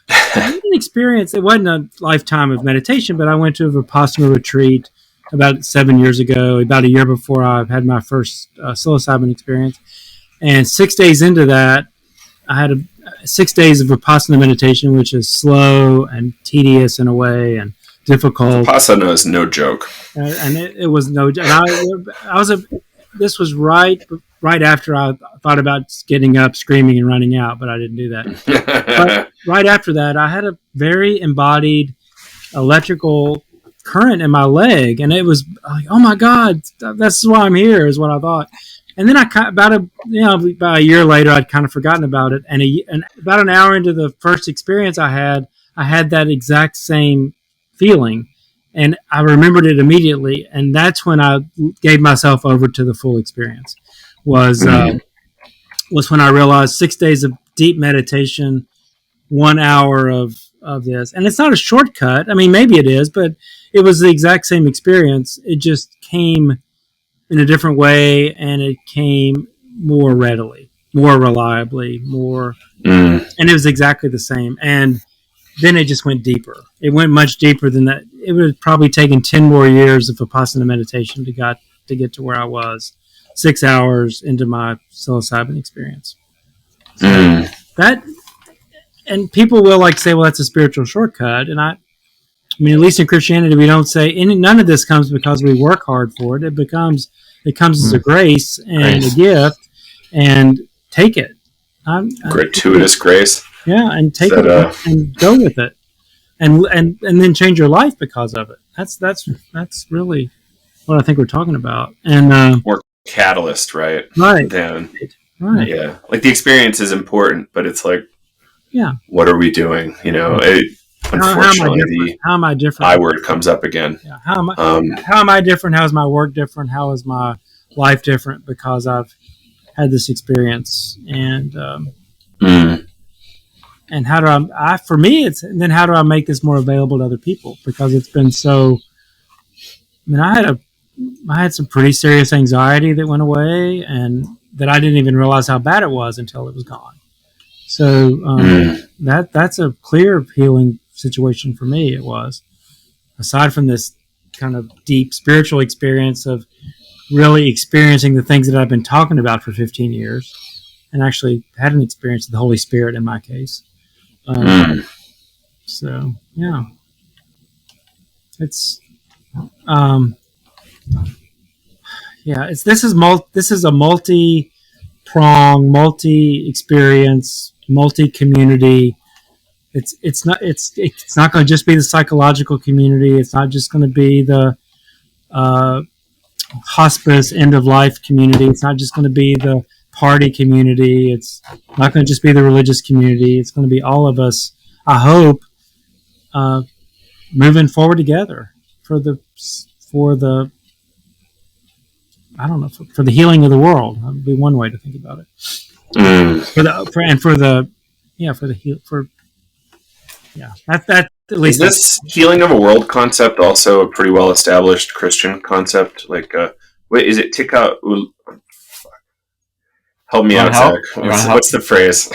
[SPEAKER 3] had an experience. It wasn't a lifetime of meditation, but I went to a Vipassana retreat about 7 years ago, about a year before I had my first psilocybin experience. And 6 days into that, I had 6 days of Vipassana meditation, which is slow and tedious in a way and difficult.
[SPEAKER 1] Vipassana is no joke.
[SPEAKER 3] And it was no joke. This was right after I thought about getting up, screaming, and running out, but I didn't do that. But right after that, I had a very embodied electrical current in my leg, and it was like, oh my God, that's why I'm here, is what I thought. And then about a year later, I'd kind of forgotten about it, and about an hour into the first experience I had that exact same feeling. And I remembered it immediately, and that's when I gave myself over to the full experience. Was when I realized 6 days of deep meditation, 1 hour of this, and it's not a shortcut. I mean, maybe it is, but it was the exact same experience. It just came in a different way, and it came more readily, more reliably, and it was exactly the same. And then it just went deeper. It went much deeper than that. It would have probably taken 10 more years of Vipassana meditation to get to where I was 6 hours into my psilocybin experience. So that, and people will say, well, that's a spiritual shortcut. And I mean, at least in Christianity, we don't say none of this comes because we work hard for it. It comes as a grace and a gift, and take it.
[SPEAKER 1] Gratuitous grace.
[SPEAKER 3] Yeah, and take it and go with it, and then change your life because of it. That's really what I think we're talking about. And
[SPEAKER 1] more catalyst, right?
[SPEAKER 3] Right.
[SPEAKER 1] Right. Yeah. Like the experience is important, but it's like, what are we doing? Unfortunately,
[SPEAKER 3] how am I different?
[SPEAKER 1] I word comes up again.
[SPEAKER 3] Yeah. How am I different? How is my work different? How is my life different because I've had this experience? And how do for me, it's, and then how do I make this more available to other people? Because it's been so, I mean, I had some pretty serious anxiety that went away, and that I didn't even realize how bad it was until it was gone. So that's a clear healing situation for me. It was, aside from this kind of deep spiritual experience of really experiencing the things that I've been talking about for 15 years, and actually had an experience of the Holy Spirit in my case. So yeah, it's this is a multi-prong, multi-experience, multi-community. It's not going to just be the psychological community. It's not just going to be the hospice end of life community. It's not just going to be the party community. It's not going to just be the religious community. It's going to be all of us, I hope, moving forward together for the for the healing of the world. That would be one way to think about it. That at least.
[SPEAKER 1] Is this healing of a world concept also a pretty well established Christian concept? Like, is it Tika? Help me out, Zach. What's the phrase?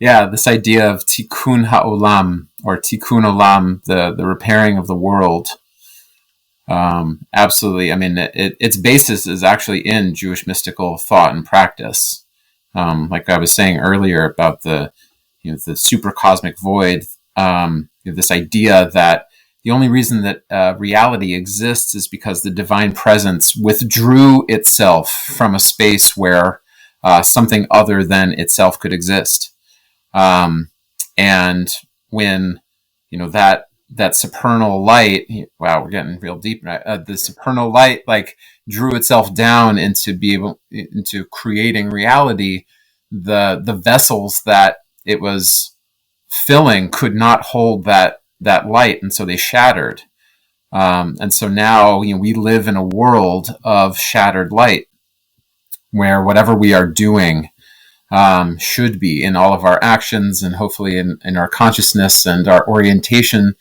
[SPEAKER 2] Yeah. This idea of tikkun ha'olam, or tikkun olam, the repairing of the world. Absolutely. I mean, its basis is actually in Jewish mystical thought and practice. Like I was saying earlier about the super cosmic void. This idea that the only reason that reality exists is because the divine presence withdrew itself from a space where something other than itself could exist. And when, that supernal light, wow, we're getting real deep. The supernal light like drew itself down into creating reality. The vessels that it was filling could not hold that light, and so they shattered. And so now, we live in a world of shattered light, where whatever we are doing should be in all of our actions, and hopefully in our consciousness and our orientation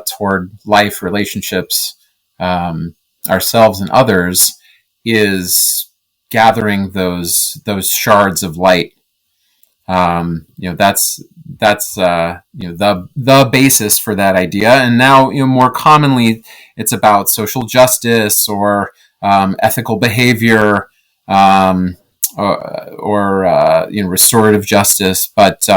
[SPEAKER 2] toward life, relationships, ourselves and others, is gathering those shards of light. That's the basis for that idea. And now, more commonly, it's about social justice or ethical behavior, or restorative justice, but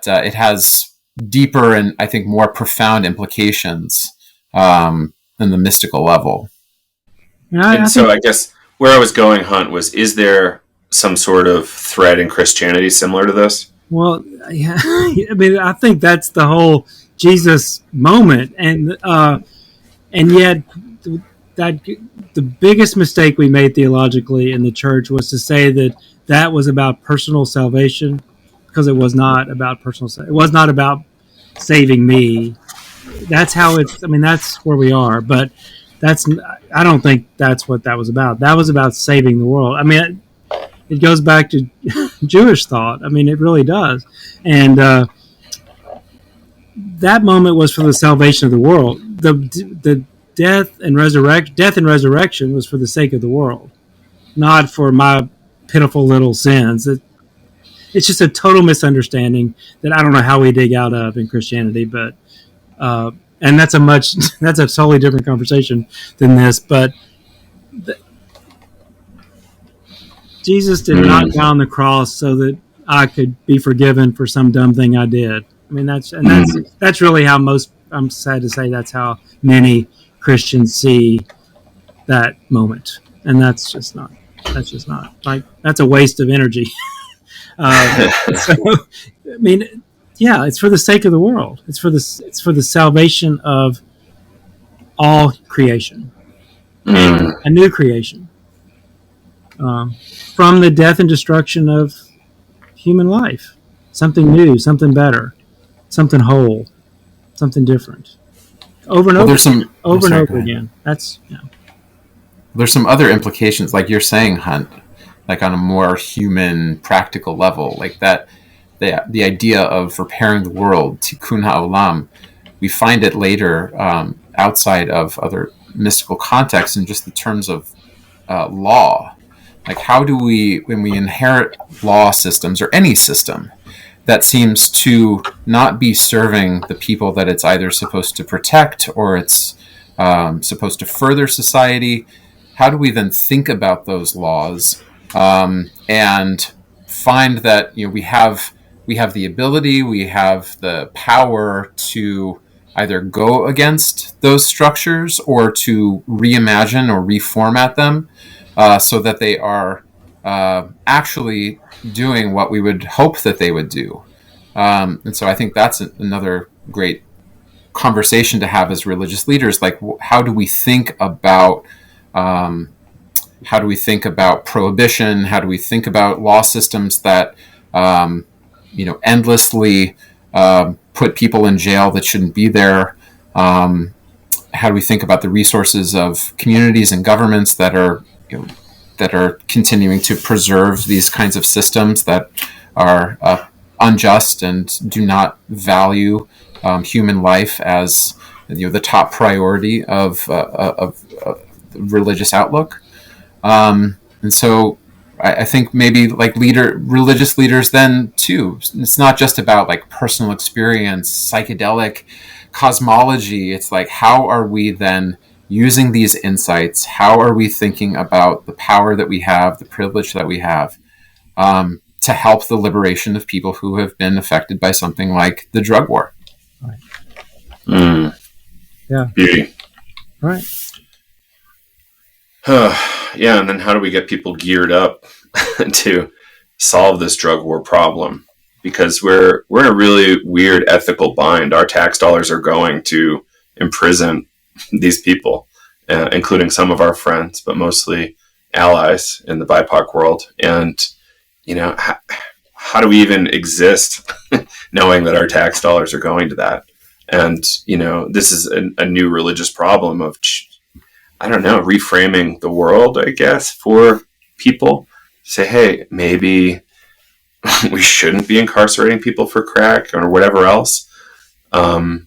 [SPEAKER 2] it has deeper and I think more profound implications than the mystical level.
[SPEAKER 1] I guess where I was going, Hunt, was, is there some sort of thread in Christianity similar to this?
[SPEAKER 3] Well, yeah, I mean, I think that's the whole Jesus moment, and yet that the biggest mistake we made theologically in the church was to say that was about personal salvation, because it was not about it was not about saving me. That's how it's. I mean, that's where we are, but I don't think that's what that was about. That was about saving the world. I mean, it goes back to Jewish thought. I mean, it really does. And that moment was for the salvation of the world. The death and resurrection was for the sake of the world, not for my pitiful little sins. It's just a total misunderstanding that I don't know how we dig out of in Christianity, but and that's a totally different conversation than this. But Jesus did not die on the cross so that I could be forgiven for some dumb thing I did. I mean, that's really how I'm sad to say, that's how many Christians see that moment, and that's just not like, that's a waste of energy. So, I mean, yeah, it's for the sake of the world. It's for the salvation of all creation, and a new creation, from the death and destruction of human life. Something new, something better, something whole, something different. Over and over again.
[SPEAKER 2] There's some other implications, like you're saying, Hunt, like on a more human, practical level, like that. The idea of repairing the world, tikkun ha'olam, we find it later outside of other mystical contexts in just the terms of law. Like, how do we, when we inherit law systems or any system that seems to not be serving the people that it's either supposed to protect or it's supposed to further society, how do we then think about those laws and find that we have the ability, we have the power to either go against those structures or to reimagine or reformat them so that they are actually doing what we would hope that they would do. And so I think that's another great conversation to have as religious leaders. Like, how do we think about prohibition? How do we think about law systems that endlessly put people in jail that shouldn't be there? How do we think about the resources of communities and governments that are continuing to preserve these kinds of systems that are unjust and do not value human life as the top priority of religious outlook? And so I think maybe like religious leaders then too, it's not just about like personal experience, psychedelic cosmology. It's like, how are we then using these insights? How are we thinking about the power that we have, the privilege that we have, to help the liberation of people who have been affected by something like the drug war?
[SPEAKER 3] Right. Yeah.
[SPEAKER 1] Beauty.
[SPEAKER 3] Right.
[SPEAKER 1] Yeah, and then how do we get people geared up to solve this drug war problem? Because we're in a really weird ethical bind. Our tax dollars are going to imprison these people, including some of our friends, but mostly allies in the BIPOC world. And, how do we even exist knowing that our tax dollars are going to that? And, this is a new religious problem of, reframing the world, I guess, for people. Say, hey, maybe we shouldn't be incarcerating people for crack or whatever else. And,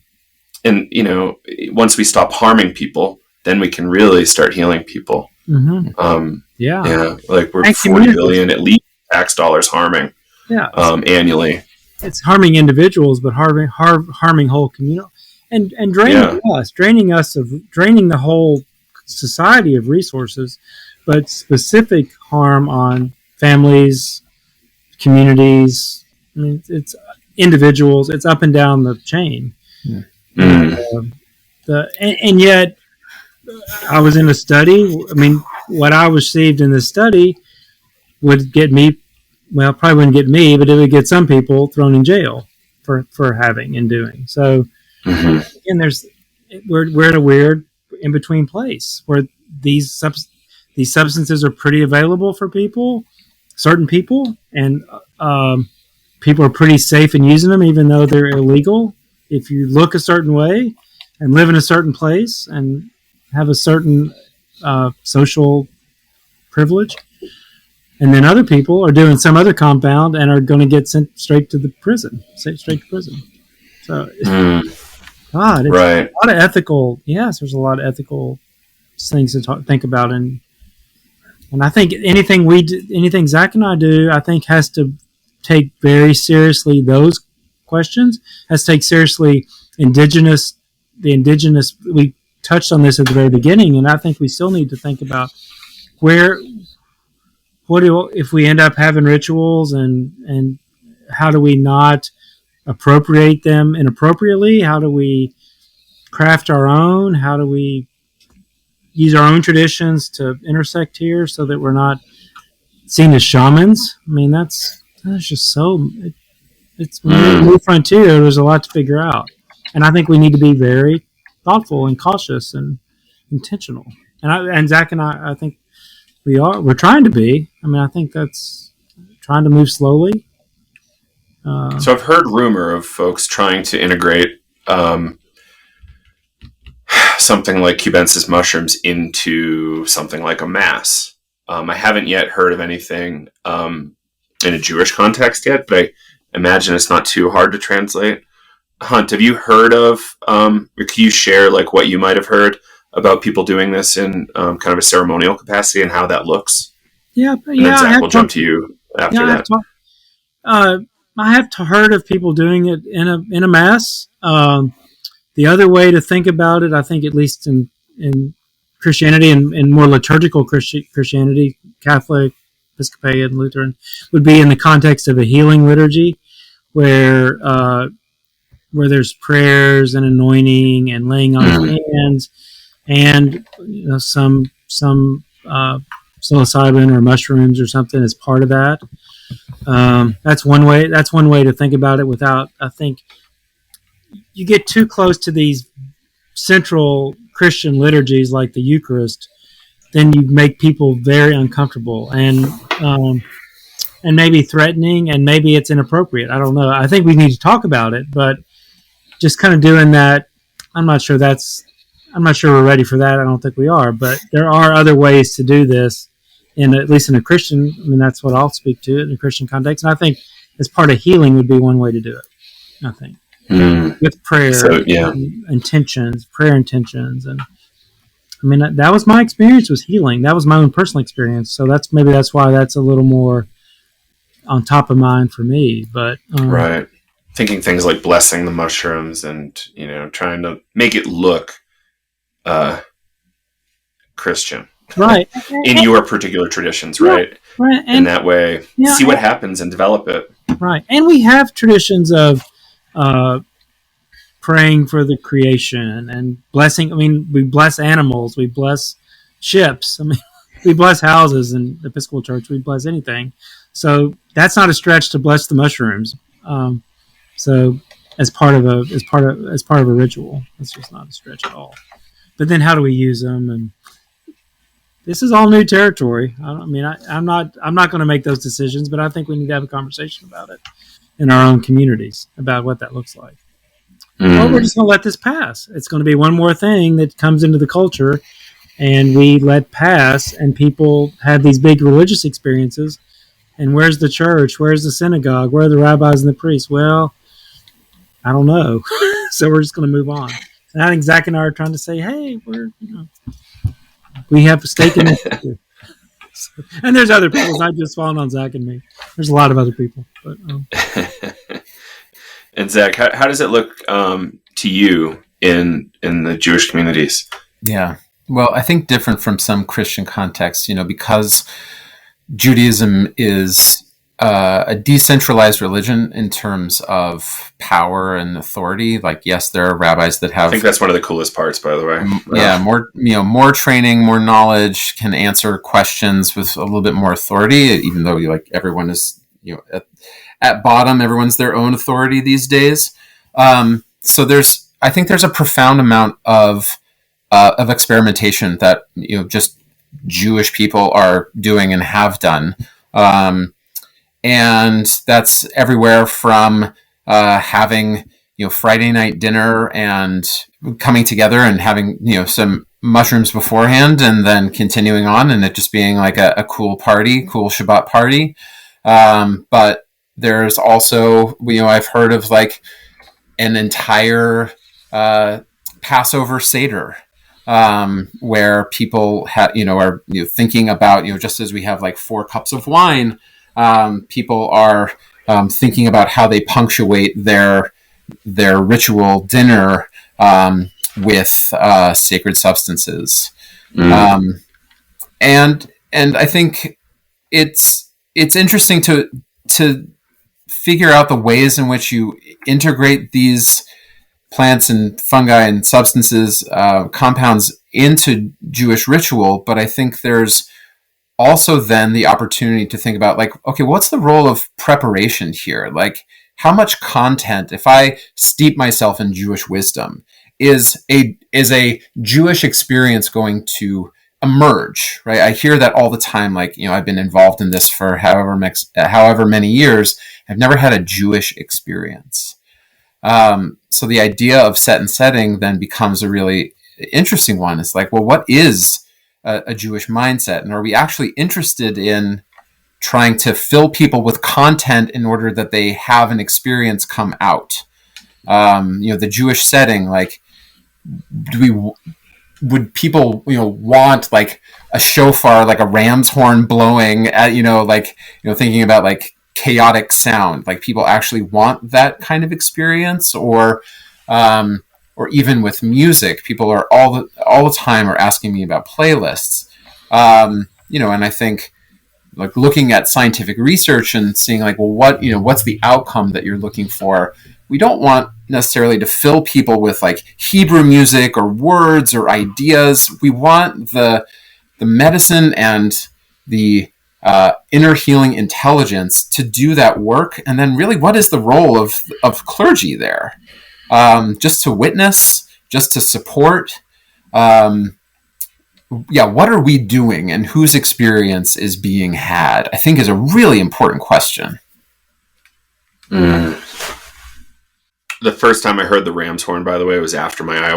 [SPEAKER 1] once we stop harming people, then we can really start healing people.
[SPEAKER 3] Mm-hmm.
[SPEAKER 1] Like we're 40 billion at least tax dollars harming annually.
[SPEAKER 3] It's harming individuals, but harming whole community and draining the whole society of resources, but specific harm on families, communities. I mean, it's individuals. It's up and down the chain.
[SPEAKER 1] Mm.
[SPEAKER 3] And yet, I was in a study. I mean, what I received in this study would get me. Well, probably wouldn't get me, but it would get some people thrown in jail for having and doing. So, again, we're at a weird in between place where these substances are pretty available for certain people, and people are pretty safe in using them, even though they're illegal. If you look a certain way and live in a certain place and have a certain social privilege, and then other people are doing some other compound and are going to get sent straight to prison. So, God, it's
[SPEAKER 1] right.
[SPEAKER 3] a lot of ethical. Yes, there's a lot of ethical things to think about, and I think anything Zac and I do, I think has to take very seriously those questions. Has to take seriously the indigenous. We touched on this at the very beginning, and I think we still need to think about if we end up having rituals and how do we not appropriate them inappropriately? How do we craft our own? How do we use our own traditions to intersect here so that we're not seen as shamans? I mean, that's just so. It's a new frontier. There's a lot to figure out, and I think we need to be very thoughtful and cautious and intentional. And Zac and I think we're trying to be. I mean, I think that's trying to move slowly.
[SPEAKER 1] So I've heard rumor of folks trying to integrate something like cubensis mushrooms into something like a mass. I haven't yet heard of anything in a Jewish context yet, but I imagine it's not too hard to translate. Hunt, have you heard of, or can you share like what you might have heard about people doing this in kind of a ceremonial capacity and how that looks?
[SPEAKER 3] Yeah.
[SPEAKER 1] And then Zac will jump to you after that.
[SPEAKER 3] I have heard of people doing it in a mass. The other way to think about it, I think, at least in Christianity and more liturgical Christianity, Catholic, Episcopalian, Lutheran, would be in the context of a healing liturgy, where there's prayers and anointing and laying on of hands, and some psilocybin or mushrooms or something as part of that. That's one way. That's one way to think about it. Without, I think, you get too close to these central Christian liturgies like the Eucharist, then you make people very uncomfortable and maybe threatening, and maybe it's inappropriate. I don't know. I think we need to talk about it, but just kind of doing that, I'm not sure we're ready for that. I don't think we are, but there are other ways to do this, at least in a Christian. I mean, that's what I'll speak to in a Christian context, and I think as part of healing would be one way to do it. I think with prayer, and intentions, prayer intentions, and I mean that was my experience, was healing. That was my own personal experience. So that's why that's a little more on top of mind for me. But
[SPEAKER 1] right, thinking things like blessing the mushrooms and trying to make it look Christian,
[SPEAKER 3] right,
[SPEAKER 1] in your particular traditions, right?
[SPEAKER 3] Right, and
[SPEAKER 1] in that way, see what happens and develop it.
[SPEAKER 3] Right, and we have traditions of praying for the creation and blessing. I mean, we bless animals, we bless ships. I mean, we bless houses in the Episcopal Church. We bless anything. So that's not a stretch to bless the mushrooms. So as part of a ritual, it's just not a stretch at all. But then how do we use them? And this is all new territory. I'm not going to make those decisions, but I think we need to have a conversation about it in our own communities about what that looks like. Or we're just going to let this pass. It's going to be one more thing that comes into the culture, and we let pass, and people have these big religious experiences. And where's the church? Where's the synagogue? Where are the rabbis and the priests? Well, I don't know. So we're just going to move on. And I think Zach and I are trying to say, hey, we have a stake in this too. And there's other people. It's not just falling on Zach and me. There's a lot of other people. But
[SPEAKER 1] And Zach, how does it look to you in the Jewish communities?
[SPEAKER 2] Yeah. Well, I think different from some Christian contexts, because Judaism is a decentralized religion in terms of power and authority. Like, yes, there are rabbis that have.
[SPEAKER 1] I think that's one of the coolest parts, by the way.
[SPEAKER 2] Yeah, more training, more knowledge, can answer questions with a little bit more authority. Even though everyone is at bottom, everyone's their own authority these days. So I think there's a profound amount of experimentation that just Jewish people are doing and have done. And that's everywhere from having Friday night dinner and coming together and having some mushrooms beforehand, and then continuing on, and it just being like a cool Shabbat party. But there's also I've heard of like an entire Passover Seder, where people are thinking about just as we have like 4 cups of wine. People are thinking about how they punctuate their ritual dinner with sacred substances, and I think it's interesting to figure out the ways in which you integrate these plants and fungi and substances, compounds into Jewish ritual. But I think there's also then the opportunity to think about okay, what's the role of preparation here? Like, how much content, if I steep myself in Jewish wisdom, is a Jewish experience going to emerge, right? I hear that all the time. I've been involved in this for however many years. I've never had a Jewish experience. So the idea of set and setting then becomes a really interesting one. It's like, well, what is a Jewish mindset? And are we actually interested in trying to fill people with content in order that they have an experience come out? The Jewish setting, would people, want like a shofar, like a ram's horn blowing at, thinking about like chaotic sound, like people actually want that kind of experience? Or even with music, people are all the time are asking me about playlists. And I think like looking at scientific research and seeing like, well, what's the outcome that you're looking for? We don't want necessarily to fill people with like Hebrew music or words or ideas. We want the medicine and the inner healing intelligence to do that work. And then really, what is the role of clergy there? Just to witness, just to support. What are we doing, and whose experience is being had? I think is a really important question.
[SPEAKER 1] The first time I heard the ram's horn, by the way, was after my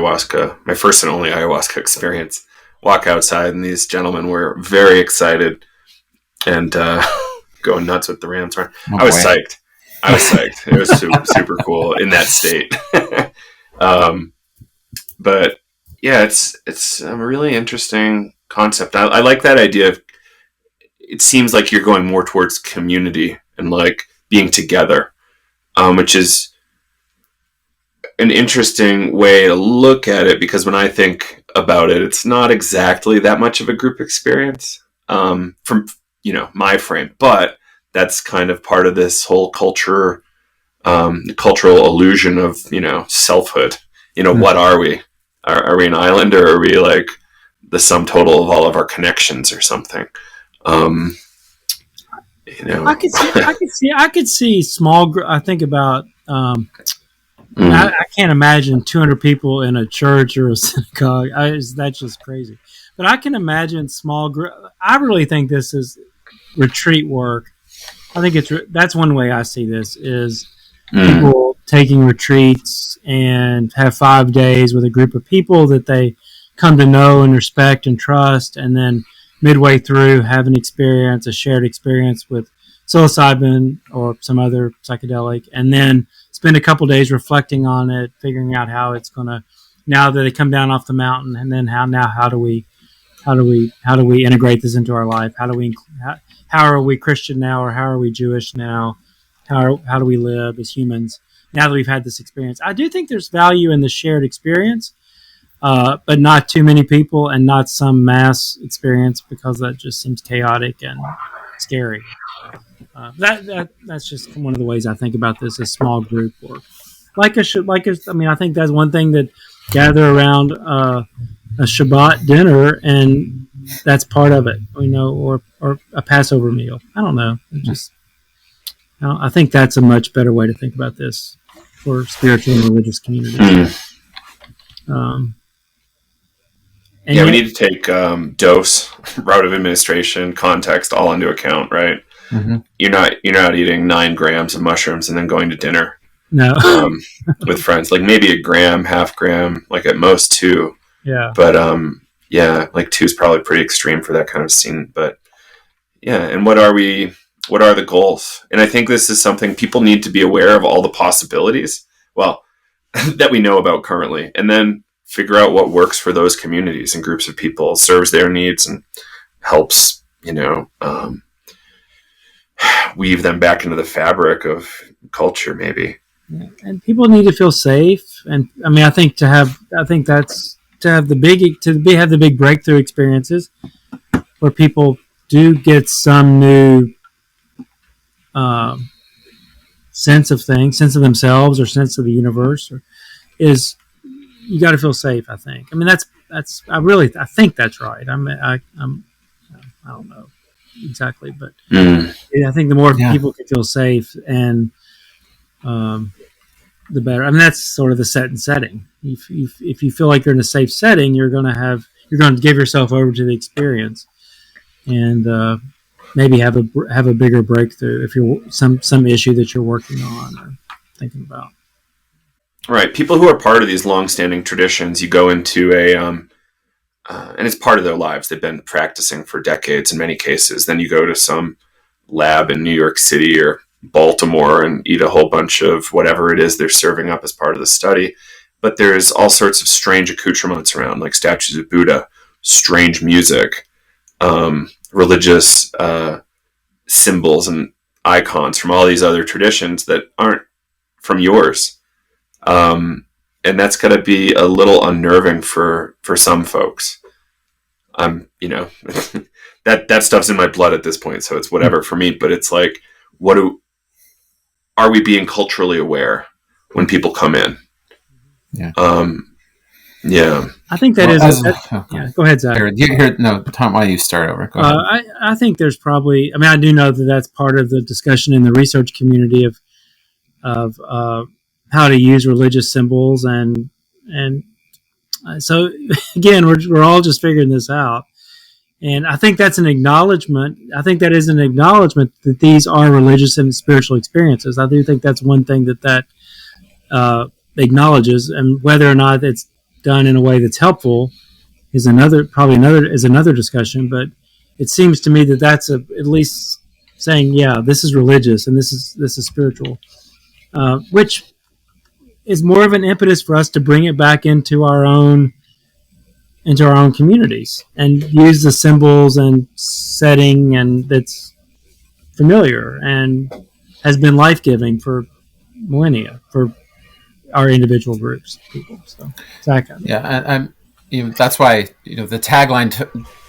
[SPEAKER 1] first and only ayahuasca experience. Walk outside, and these gentlemen were very excited and going nuts with the ram's horn. I was psyched. It was super cool in that state. But yeah, it's a really interesting concept. I like that idea of, it seems like you're going more towards community and like being together, which is an interesting way to look at it, because when I think about it, it's not exactly that much of a group experience from my frame, but that's kind of part of this whole culture the cultural illusion of, selfhood. What are we? Are we an island, or are we like the sum total of all of our connections or something?
[SPEAKER 3] I could see small. I think about. I can't imagine 200 people in a church or a synagogue. That's just crazy. But I can imagine small group. I really think this is retreat work. I think that's one way I see this is people taking retreats and have 5 days with a group of people that they come to know and respect and trust, and then midway through have a shared experience with psilocybin or some other psychedelic, and then spend a couple days reflecting on it, figuring out how it's going to, now that they come down off the mountain, and then how do we integrate this into our life? How are we Christian now, or how are we Jewish now? How do we live as humans now that we've had this experience? I do think there's value in the shared experience, but not too many people and not some mass experience, because that just seems chaotic and scary. That's just one of the ways I think about this as small group work. I think that's one thing, that gather around a Shabbat dinner, and that's part of it, or a Passover meal. I don't know. I think that's a much better way to think about this for spiritual and religious communities.
[SPEAKER 1] We need to take dose, route of administration, context all into account, right? Mm-hmm. You're not eating 9 grams of mushrooms and then going to dinner.
[SPEAKER 3] No.
[SPEAKER 1] With friends, like maybe a gram, half gram, like at most 2.
[SPEAKER 3] Yeah.
[SPEAKER 1] But like 2 is probably pretty extreme for that kind of scene. But yeah, and what are the goals? And I think this is something people need to be aware of, all the possibilities, that we know about currently, and then figure out what works for those communities and groups of people, serves their needs, and helps, weave them back into the fabric of culture, maybe.
[SPEAKER 3] And people need to feel safe. And I think to have the big breakthrough experiences where people do get some new sense of themselves, or sense of the universe, you got to feel safe. I think. I think that's right. I don't know exactly, but I think the more people can feel safe, and the better. That's sort of the setting. If you feel like you're in a safe setting, you're going to give yourself over to the experience, and maybe have a bigger breakthrough if you're some issue that you're working on or thinking about.
[SPEAKER 1] Right. People who are part of these long-standing traditions, you go into and it's part of their lives. They've been practicing for decades in many cases. Then you go to some lab in New York City or Baltimore and eat a whole bunch of whatever it is they're serving up as part of the study. But there's all sorts of strange accoutrements around, like statues of Buddha, strange music, religious symbols and icons from all these other traditions that aren't from yours. And that's going to be a little unnerving for some folks. That stuff's in my blood at this point, so it's whatever for me. But it's like, are we being culturally aware when people come in?
[SPEAKER 2] Yeah.
[SPEAKER 1] Yeah.
[SPEAKER 3] I think that go ahead, Zach.
[SPEAKER 2] No, Tom, why don't you start over? Go ahead.
[SPEAKER 3] I think there's probably. I do know that that's part of the discussion in the research community of how to use religious symbols, and so again, we're all just figuring this out, and I think that's an acknowledgement. I think that is an acknowledgement that these are religious and spiritual experiences. I do think that's one thing that acknowledges, and whether or not it's done in a way that's helpful is another discussion. But it seems to me that that's at least saying, yeah, this is religious and this is spiritual, which is more of an impetus for us to bring it back into our own communities and use the symbols and setting and that's familiar and has been life-giving for millennia for our individual groups, people. So, Zach.
[SPEAKER 2] Yeah, that's why the tagline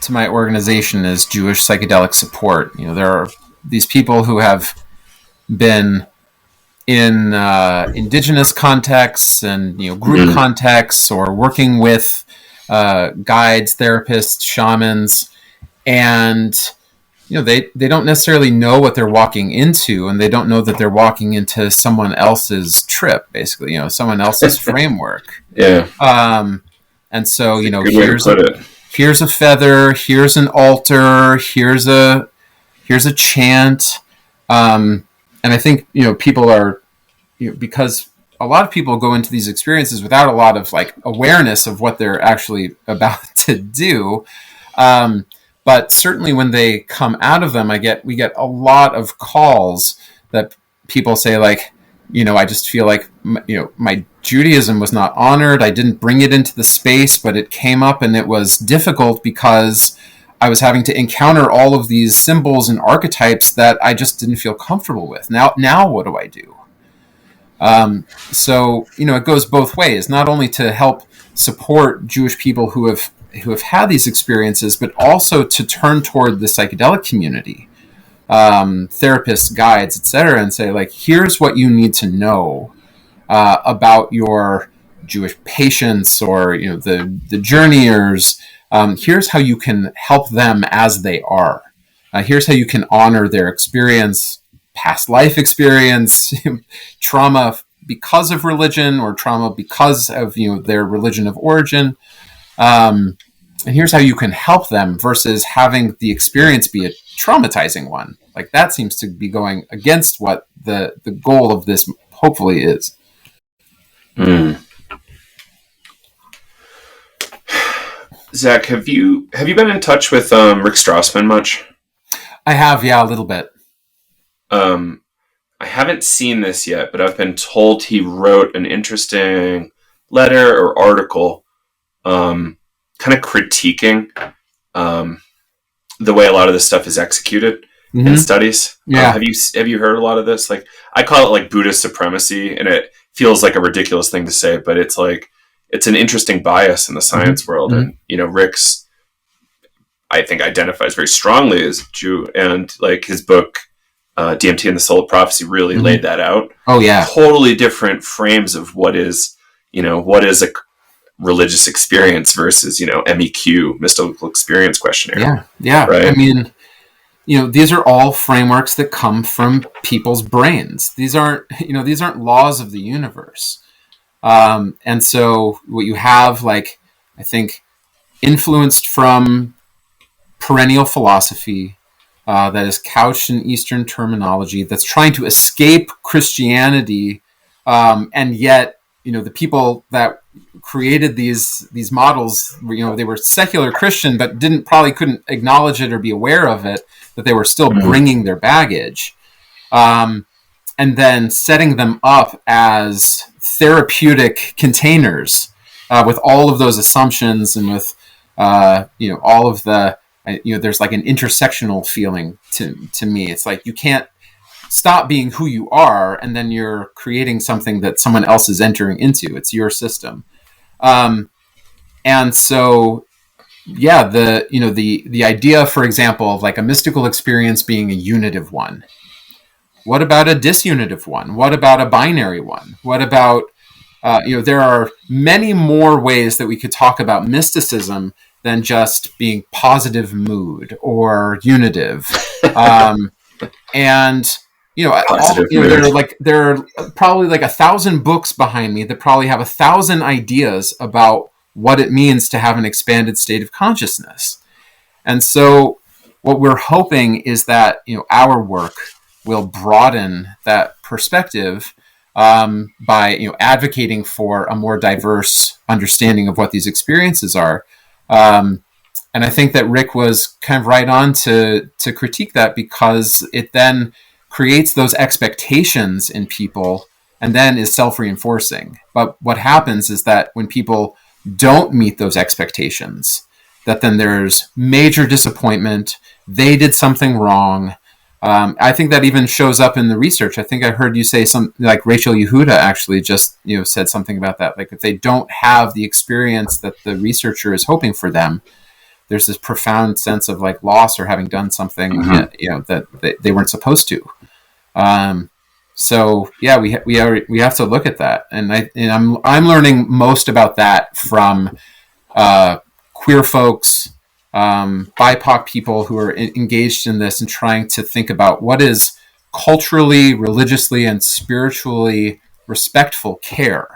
[SPEAKER 2] to my organization is Jewish Psychedelic Support. There are these people who have been in indigenous contexts and group contexts, or working with guides, therapists, shamans, and they don't necessarily know what they're walking into, and they don't know that they're walking into someone else's trip, basically, someone else's framework.
[SPEAKER 1] Yeah.
[SPEAKER 2] And so,
[SPEAKER 1] here's
[SPEAKER 2] a feather, here's an altar, here's a chant. And I think, people are, because a lot of people go into these experiences without a lot of awareness of what they're actually about to do. But certainly when they come out of them, we get a lot of calls that people say I just feel like, my Judaism was not honored. I didn't bring it into the space, but it came up and it was difficult because I was having to encounter all of these symbols and archetypes that I just didn't feel comfortable with. Now what do I do? So, it goes both ways, not only to help support Jewish people who have had these experiences, but also to turn toward the psychedelic community, therapists, guides, etc., and say, here's what you need to know about your Jewish patients, or the journeyers. Here's how you can help them as they are. Here's how you can honor their experience, past life experience, trauma because of religion, or trauma because of their religion of origin. And here's how you can help them, versus having the experience be a traumatizing one. That seems to be going against what the goal of this hopefully is.
[SPEAKER 1] Zach, have you been in touch with Rick Strassman much?
[SPEAKER 2] I have, yeah, a little bit.
[SPEAKER 1] I haven't seen this yet, but I've been told he wrote an interesting letter or article, kind of critiquing the way a lot of this stuff is executed in studies.
[SPEAKER 2] Yeah.
[SPEAKER 1] Have you heard a lot of this? I call it Buddhist supremacy, and it feels like a ridiculous thing to say, but it's an interesting bias in the science world. And Rick's, I think, identifies very strongly as Jew, and his book DMT and the Soul of Prophecy really laid that out.
[SPEAKER 2] Oh yeah,
[SPEAKER 1] totally different frames of what is a religious experience versus MEQ, mystical experience questionnaire.
[SPEAKER 2] Yeah.
[SPEAKER 1] Right?
[SPEAKER 2] I mean, these are all frameworks that come from people's brains. These aren't laws of the universe. And so what you have, I think, influenced from perennial philosophy that is couched in Eastern terminology, that's trying to escape Christianity, and yet, the people that created these models, they were secular Christian, but couldn't acknowledge it or be aware of it, that they were still bringing their baggage, and then setting them up as therapeutic containers with all of those assumptions, and with all of the there's an intersectional feeling to me. It's you can't stop being who you are, and then you're creating something that someone else is entering into. It's your system. And so, yeah, the idea, for example, of a mystical experience being a unitive one. What about a disunitive one? What about a binary one? What about, there are many more ways that we could talk about mysticism than just being positive mood or unitive. And, there are probably 1,000 books behind me that probably have 1,000 ideas about what it means to have an expanded state of consciousness. And so what we're hoping is that, our work will broaden that perspective by, advocating for a more diverse understanding of what these experiences are. And I think that Rick was kind of right on to critique that, because it then creates those expectations in people and then is self-reinforcing. But what happens is that when people don't meet those expectations, that then there's major disappointment. They did something wrong. I think that even shows up in the research. I think I heard you say something Rachel Yehuda actually just said something about that. If they don't have the experience that the researcher is hoping for them, there's this profound sense of loss, or having done something that they weren't supposed to. So yeah, we have to look at that, and I'm learning most about that from queer folks, BIPOC people who are engaged in this and trying to think about what is culturally, religiously, and spiritually respectful care,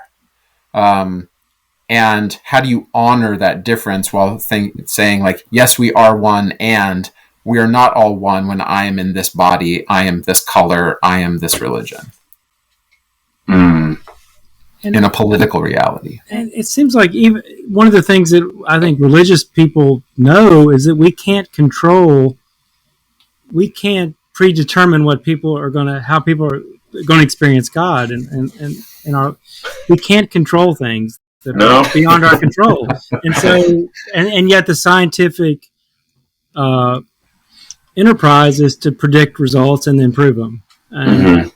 [SPEAKER 2] and how do you honor that difference while saying like, yes, we are one, and we are not all one when I am in this body, I am this color, I am this religion. In a political reality.
[SPEAKER 3] And it seems like even one of the things that I think religious people know is that we can't predetermine how people are going to experience God, and we can't control things that are beyond our control. And so, and yet the scientific enterprise is to predict results and then prove them. And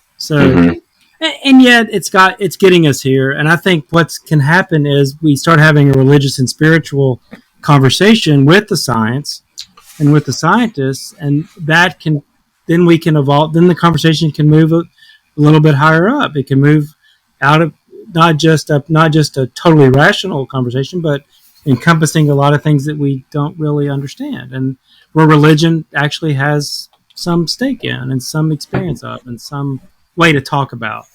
[SPEAKER 3] and yet it's getting us here. And I think what can happen is we start having a religious and spiritual conversation with the science and with the scientists, and then we can evolve. Then the conversation can move a little bit higher up. It can move out of not just a totally rational conversation, but encompassing a lot of things that we don't really understand, and where religion actually has some stake in and some experience of and some way to talk about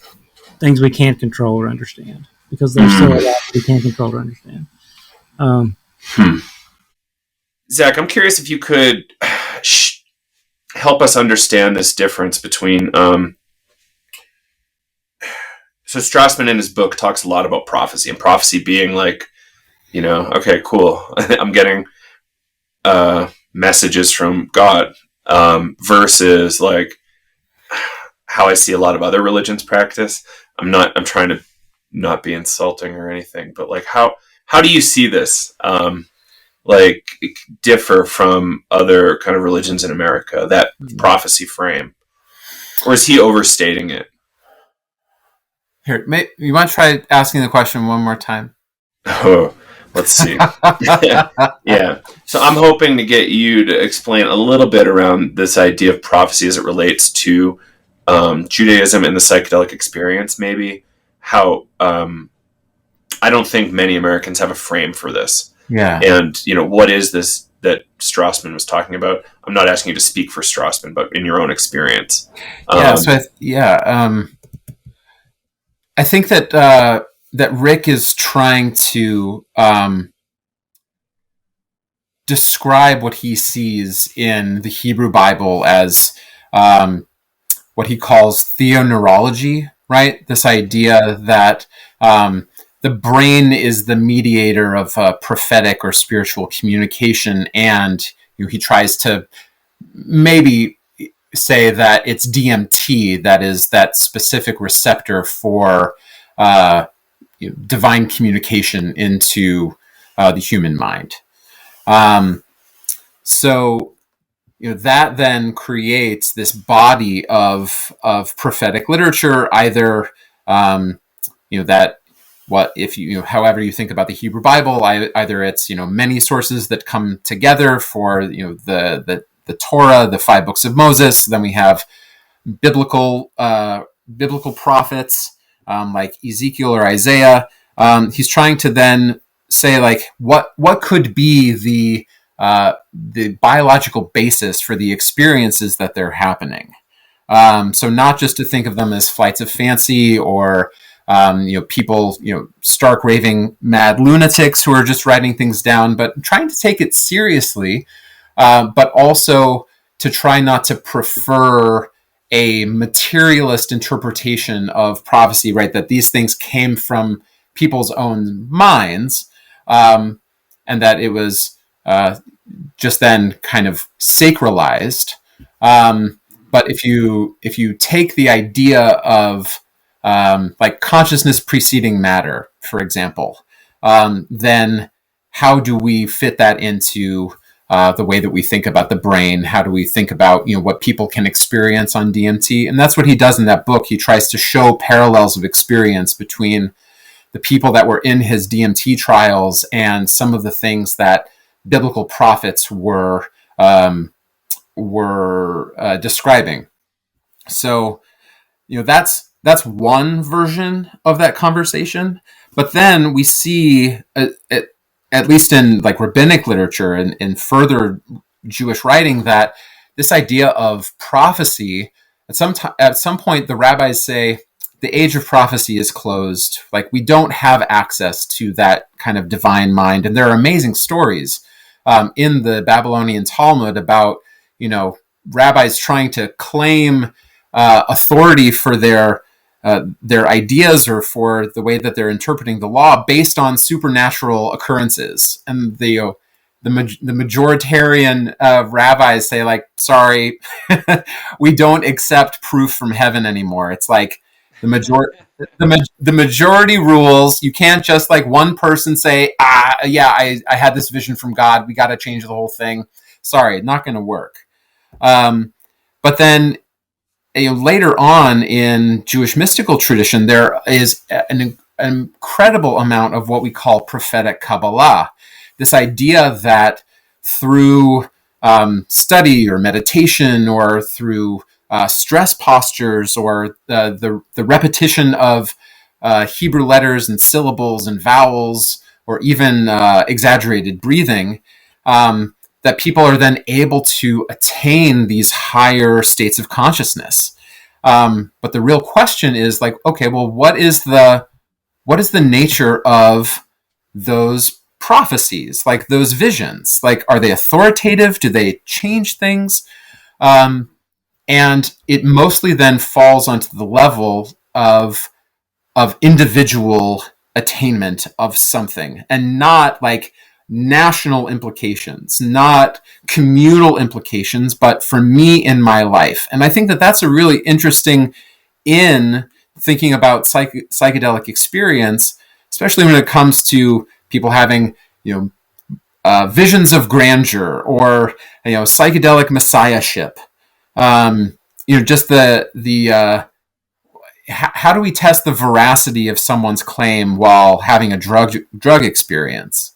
[SPEAKER 3] things we can't control or understand, because there's still a lot we can't control or understand.
[SPEAKER 1] Zac, I'm curious if you could help us understand this difference between so Strassman in his book talks a lot about prophecy, and prophecy being like, okay, cool, I'm getting messages from God, versus like how I see a lot of other religions practice. I'm trying to not be insulting or anything, but like how do you see this like differ from other kind of religions in America, that prophecy frame, or is he overstating it?
[SPEAKER 2] Here, you want to try asking the question one more time?
[SPEAKER 1] Oh, let's see. Yeah. So I'm hoping to get you to explain a little bit around this idea of prophecy as it relates to Judaism and the psychedelic experience, maybe. How I don't think many Americans have a frame for this.
[SPEAKER 2] Yeah.
[SPEAKER 1] And, what is this that Strassman was talking about? I'm not asking you to speak for Strassman, but in your own experience.
[SPEAKER 2] I think that Rick is trying to describe what he sees in the Hebrew Bible as what he calls theoneurology, right? This idea that the brain is the mediator of prophetic or spiritual communication, and he tries to maybe say that it's DMT that is that specific receptor for divine communication into the human mind. So that then creates this body of prophetic literature, either that what if however you think about the Hebrew Bible, either it's many sources that come together for the Torah, the 5 books of Moses. Then we have biblical prophets like Ezekiel or Isaiah. He's trying to then say like what could be the biological basis for the experiences that they're happening. So not just to think of them as flights of fancy or people, stark raving mad lunatics who are just writing things down, but trying to take it seriously, but also to try not to prefer a materialist interpretation of prophecy, right? That these things came from people's own minds, and that it was just then kind of sacralized. But if you take the idea of like consciousness preceding matter, for example, then how do we fit that into the way that we think about the brain? How do we think about what people can experience on DMT? And that's what he does in that book. He tries to show parallels of experience between the people that were in his DMT trials and some of the things that biblical prophets were describing. So that's one version of that conversation. But then we see, at least in like rabbinic literature and in further Jewish writing, that this idea of prophecy, at some point the rabbis say the age of prophecy is closed. Like, we don't have access to that kind of divine mind. And there are amazing stories in the Babylonian Talmud about, rabbis trying to claim authority for their ideas or for the way that they're interpreting the law based on supernatural occurrences. And the majoritarian rabbis say, like, sorry, we don't accept proof from heaven anymore. It's like the majority rules. You can't just like one person say, I had this vision from God, we got to change the whole thing. Sorry, not going to work. But then later on in Jewish mystical tradition, there is an incredible amount of what we call prophetic Kabbalah. This idea that through study or meditation or through stress postures or the repetition of Hebrew letters and syllables and vowels, or even exaggerated breathing, that people are then able to attain these higher states of consciousness. But the real question is, like, okay, well, what is the nature of those prophecies, like those visions? Like, are they authoritative? Do they change things? And it mostly then falls onto the level of individual attainment of something, and not like national implications, not communal implications, but for me in my life. And I think that that's a really interesting in thinking about psychedelic experience, especially when it comes to people having, visions of grandeur or, psychedelic messiahship. Just the how do we test the veracity of someone's claim while having a drug experience?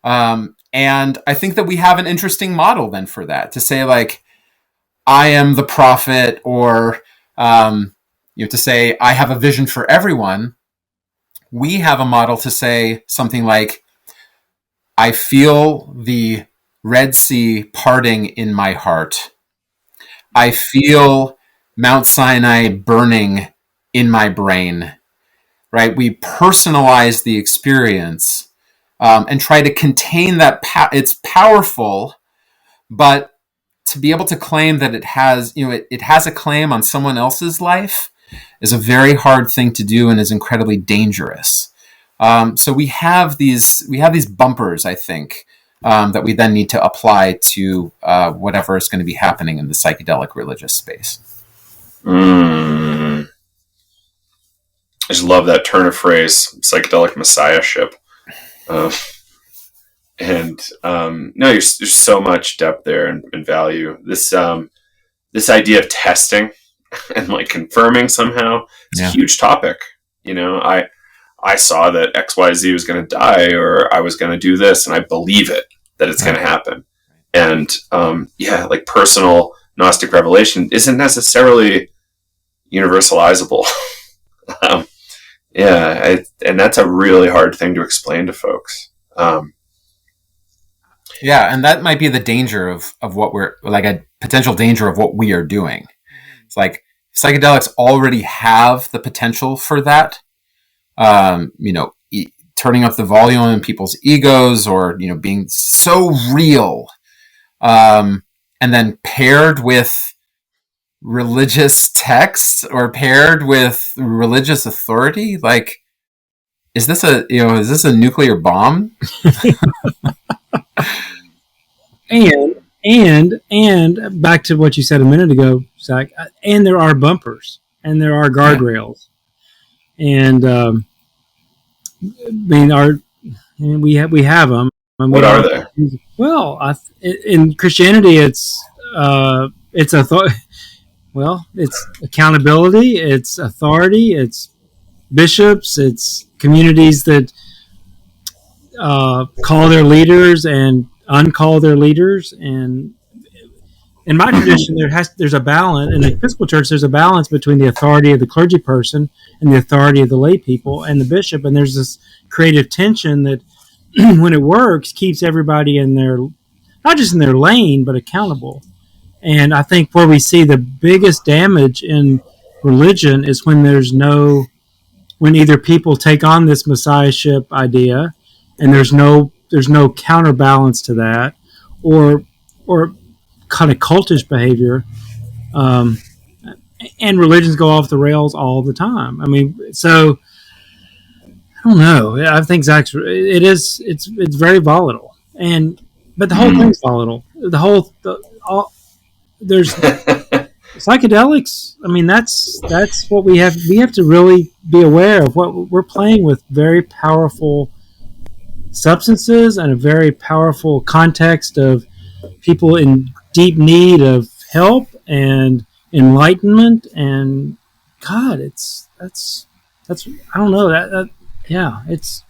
[SPEAKER 2] And I think that we have an interesting model then for that, to say, like, I am the prophet, or to say I have a vision for everyone. We have a model to say something like, I feel the Red Sea parting in my heart. I feel Mount Sinai burning in my brain, right? We personalize the experience and try to contain that. It's powerful, but to be able to claim that it has, it has a claim on someone else's life is a very hard thing to do and is incredibly dangerous. So we have these bumpers, I think, that we then need to apply to whatever is going to be happening in the psychedelic religious space.
[SPEAKER 1] I just love that turn of phrase, psychedelic messiahship. There's so much depth there and value. This idea of testing and like confirming somehow is a huge topic. I saw that XYZ was going to die, or I was going to do this, and I believe it, that it's going to happen. And like personal Gnostic revelation isn't necessarily universalizable. And that's a really hard thing to explain to folks.
[SPEAKER 2] And that might be the danger of what we're, like, a potential danger of what we are doing. It's like psychedelics already have the potential for that. Turning up the volume in people's egos, or, being so real, and then paired with religious texts or paired with religious authority. Like, is this a nuclear bomb?
[SPEAKER 3] And back to what you said a minute ago, Zach, and there are bumpers and there are guardrails. And we have them.
[SPEAKER 1] What are they?
[SPEAKER 3] Well, in Christianity, it's accountability, it's authority, it's bishops, it's communities that call their leaders and uncall their leaders, and in my tradition, there's a balance in the Episcopal Church. There's a balance between the authority of the clergy person and the authority of the lay people and the bishop. And there's this creative tension that, when it works, keeps everybody in their, not just in their lane, but accountable. And I think where we see the biggest damage in religion is when when either people take on this messiahship idea, and there's no counterbalance to that, or kind of cultish behavior, and religions go off the rails all the time. I mean, so I don't know. I think it's very volatile, but the whole thing's volatile. There's psychedelics. I mean, that's what we have. We have to really be aware of what we're playing with. Very powerful substances and a very powerful context of people in deep need of help and enlightenment. And God, that's I don't know yeah, it's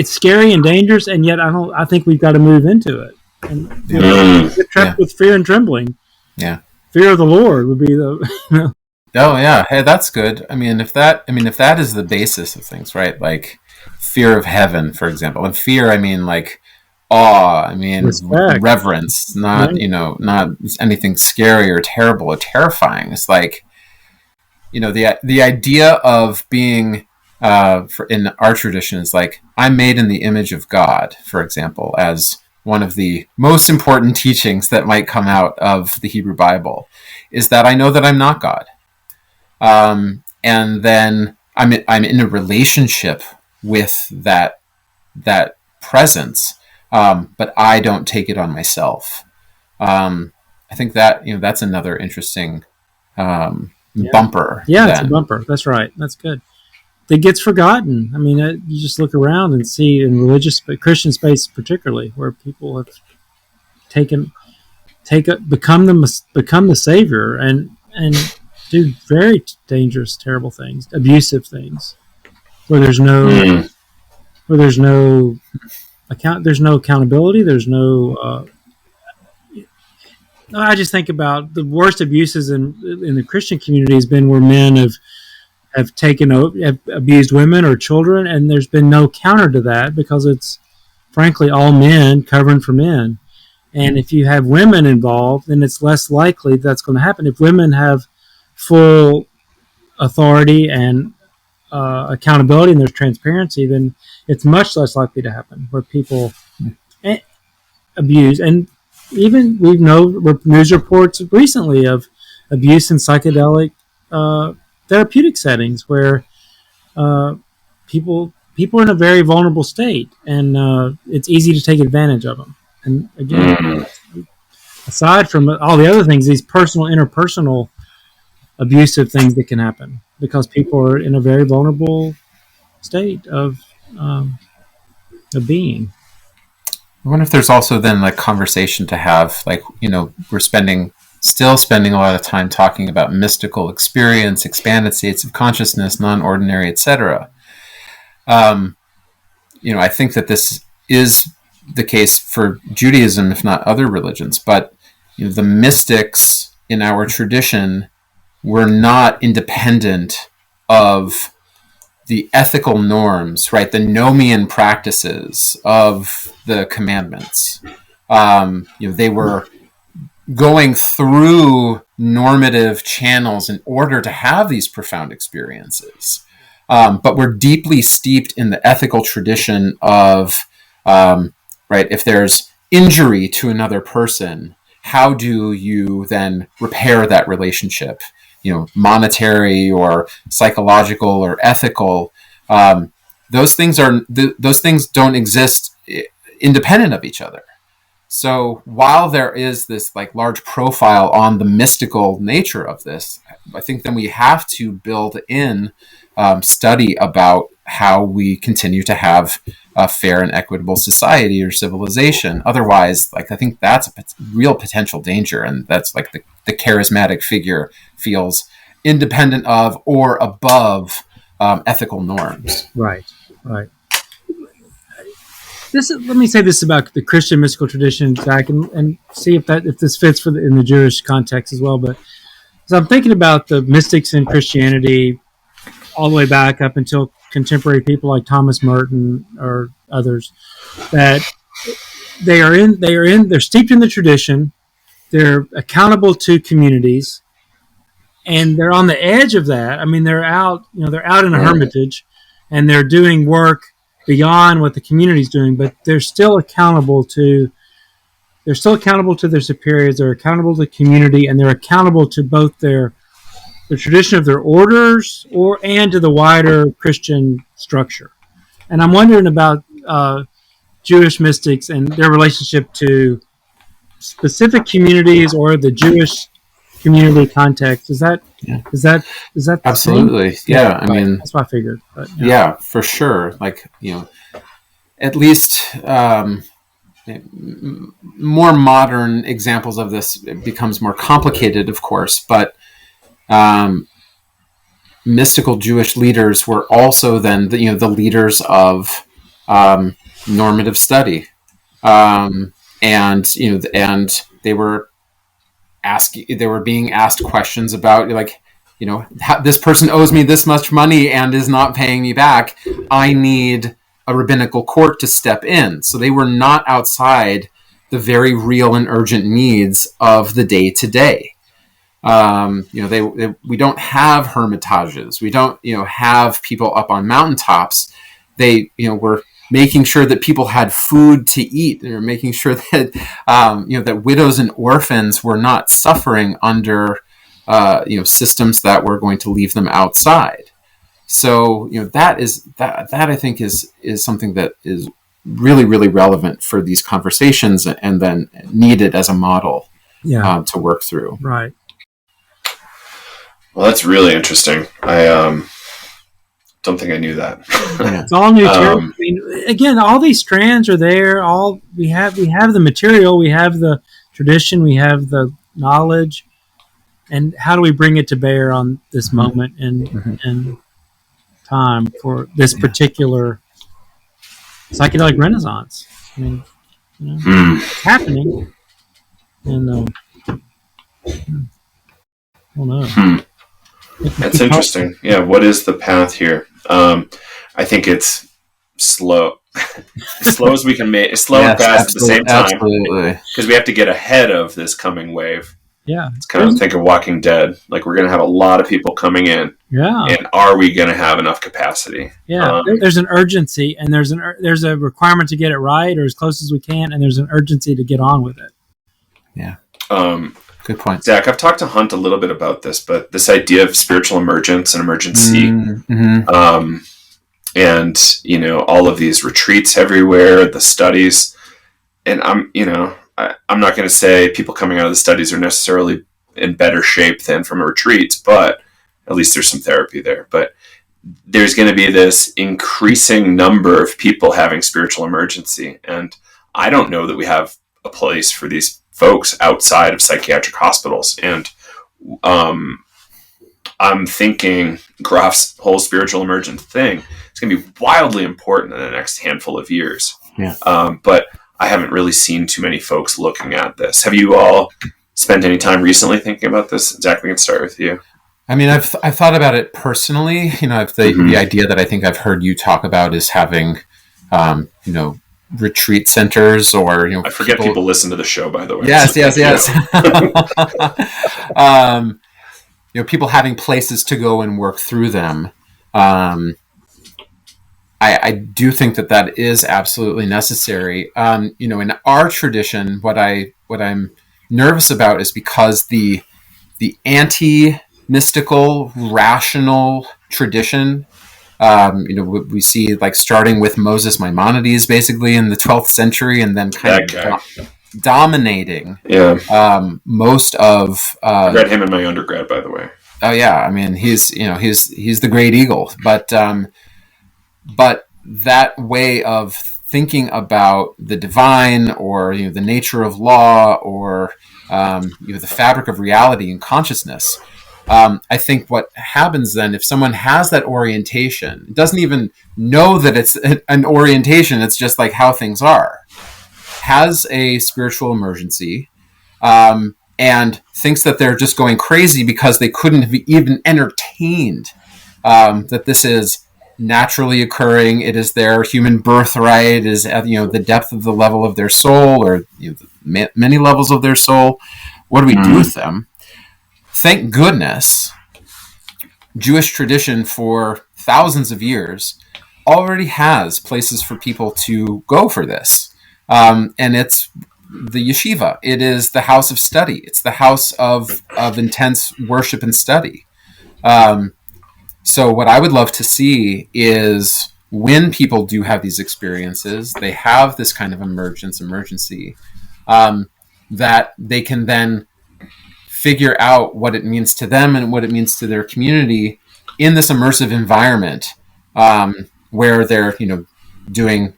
[SPEAKER 3] scary and dangerous, and yet I think we've got to move into it and get trapped with fear and trembling.
[SPEAKER 2] Yeah,
[SPEAKER 3] fear of the Lord would be the.
[SPEAKER 2] Oh yeah, hey, that's good. I mean, if that is the basis of things, right? Like fear of heaven, for example, and fear, I mean, like awe, I mean, respect, reverence, not right. Not anything scary or terrible or terrifying. It's like, the idea of being in our tradition is like, I'm made in the image of God, for example, as one of the most important teachings that might come out of the Hebrew Bible, is that I know that I'm not God. And then I'm in a relationship with that presence, but I don't take it on myself. I think that, that's another interesting bumper.
[SPEAKER 3] Yeah, it's a bumper. That's right. That's good. That gets forgotten. I mean, you just look around and see in religious, but Christian space particularly, where people have become the savior and do very dangerous, terrible things, abusive things, where there's no accountability. There's no. I just think about the worst abuses in the Christian community has been where men have abused women or children, and there's been no counter to that because it's frankly all men covering for men. And if you have women involved, then it's less likely that's going to happen. If women have full authority and accountability and there's transparency, then it's much less likely to happen where people abuse. And even we know news reports recently of abuse in psychedelic therapeutic settings where people are in a very vulnerable state, and it's easy to take advantage of them. And again, aside from all the other things, these interpersonal abusive things that can happen because people are in a very vulnerable state of being.
[SPEAKER 2] I wonder if there's also then like conversation to have, like, we're still spending a lot of time talking about mystical experience, expanded states of consciousness, non-ordinary, etc. I think that this is the case for Judaism, if not other religions, but the mystics in our tradition were not independent of the ethical norms, right? The nomian practices of the commandments. They were going through normative channels in order to have these profound experiences. But we're deeply steeped in the ethical tradition of, right, if there's injury to another person, how do you then repair that relationship? Monetary or psychological or ethical. Those things don't exist independent of each other. So while there is this like large profile on the mystical nature of this, I think then we have to build in study about how we continue to have a fair and equitable society or civilization. Otherwise, like, I think that's a real potential danger, and that's like the charismatic figure feels independent of or above ethical norms.
[SPEAKER 3] Right. let me say this about the Christian mystical tradition, Zach, and see if this fits in the Jewish context as well. But as I'm thinking about the mystics in Christianity, all the way back up until contemporary people like Thomas Merton or others, that they're steeped in the tradition, they're accountable to communities, and they're on the edge of that. I mean, they're out in a hermitage, and they're doing work beyond what the community's doing, but they're still accountable to their superiors. They're accountable to the community, and they're accountable to both the tradition of their orders and to the wider Christian structure. And I'm wondering about Jewish mystics and their relationship to specific communities or the Jewish community context. Is that the
[SPEAKER 2] Absolutely
[SPEAKER 3] same?
[SPEAKER 2] Yeah, I mean,
[SPEAKER 3] that's what I figured. But,
[SPEAKER 2] yeah, for sure. Like, at least more modern examples of this, it becomes more complicated, of course, but mystical Jewish leaders were also then the leaders of normative study, and they were being asked questions about, like, this person owes me this much money and is not paying me back. I need a rabbinical court to step in. So they were not outside the very real and urgent needs of the day to day. We don't have hermitages. We don't, have people up on mountaintops. They, were making sure that people had food to eat. They were making sure that, that widows and orphans were not suffering under, systems that were going to leave them outside. So, that I think is something that is really, really relevant for these conversations, and then needed as a model to work through.
[SPEAKER 3] Right.
[SPEAKER 1] Well, that's really interesting. I don't think I knew that.
[SPEAKER 3] It's all new. I mean, again, all these strands are there. We have the material, we have the tradition, we have the knowledge, and how do we bring it to bear on this moment and time for this particular psychedelic renaissance? I mean, it's happening, and I don't know.
[SPEAKER 1] That's interesting. Yeah, what is the path here? I think it's slow. As slow as we can make, slow and fast at the same time. Because we have to get ahead of this coming wave.
[SPEAKER 3] Yeah.
[SPEAKER 1] It's kind of think of Walking Dead. Like, we're going to have a lot of people coming in.
[SPEAKER 3] Yeah.
[SPEAKER 1] And are we going to have enough capacity?
[SPEAKER 3] Yeah. There's an urgency, and there's a requirement to get it right or as close as we can, and there's an urgency to get on with it.
[SPEAKER 2] Yeah.
[SPEAKER 1] Good point. Zach, I've talked to Hunt a little bit about this, but this idea of spiritual emergence and emergency, and, all of these retreats everywhere, the studies, and I'm not going to say people coming out of the studies are necessarily in better shape than from retreats, but at least there's some therapy there. But there's going to be this increasing number of people having spiritual emergency. And I don't know that we have a place for these folks outside of psychiatric hospitals. And I'm thinking Groff's whole spiritual emergent thing is going to be wildly important in the next handful of years.
[SPEAKER 2] Yeah.
[SPEAKER 1] But I haven't really seen too many folks looking at this. Have you all spent any time recently thinking about this? Zach, we can start with you.
[SPEAKER 2] I mean, I've thought about it personally. The idea that I think I've heard you talk about is having, retreat centers, or
[SPEAKER 1] I forget people listen to the show, by the way.
[SPEAKER 2] Yes. People having places to go and work through them. I do think that is absolutely necessary. In our tradition, what I'm nervous about is because the anti-mystical, rational tradition, we see, like, starting with Moses Maimonides basically in the 12th century, and then kind of dominating most of
[SPEAKER 1] I read him in my undergrad, by the way.
[SPEAKER 2] Oh yeah, I mean, he's the great eagle, but that way of thinking about the divine, or the nature of law, or the fabric of reality and consciousness, I think what happens then, if someone has that orientation, doesn't even know that it's an orientation, it's just like how things are, has a spiritual emergency, and thinks that they're just going crazy because they couldn't have even entertained that this is naturally occurring. It is their human birthright. It is the depth of the level of their soul, or many levels of their soul. What do we do with them? Thank goodness, Jewish tradition for thousands of years already has places for people to go for this. And it's the yeshiva. It is the house of study. It's the house of intense worship and study. So what I would love to see is when people do have these experiences, they have this kind of emergency, that they can then figure out what it means to them and what it means to their community in this immersive environment, where they're, doing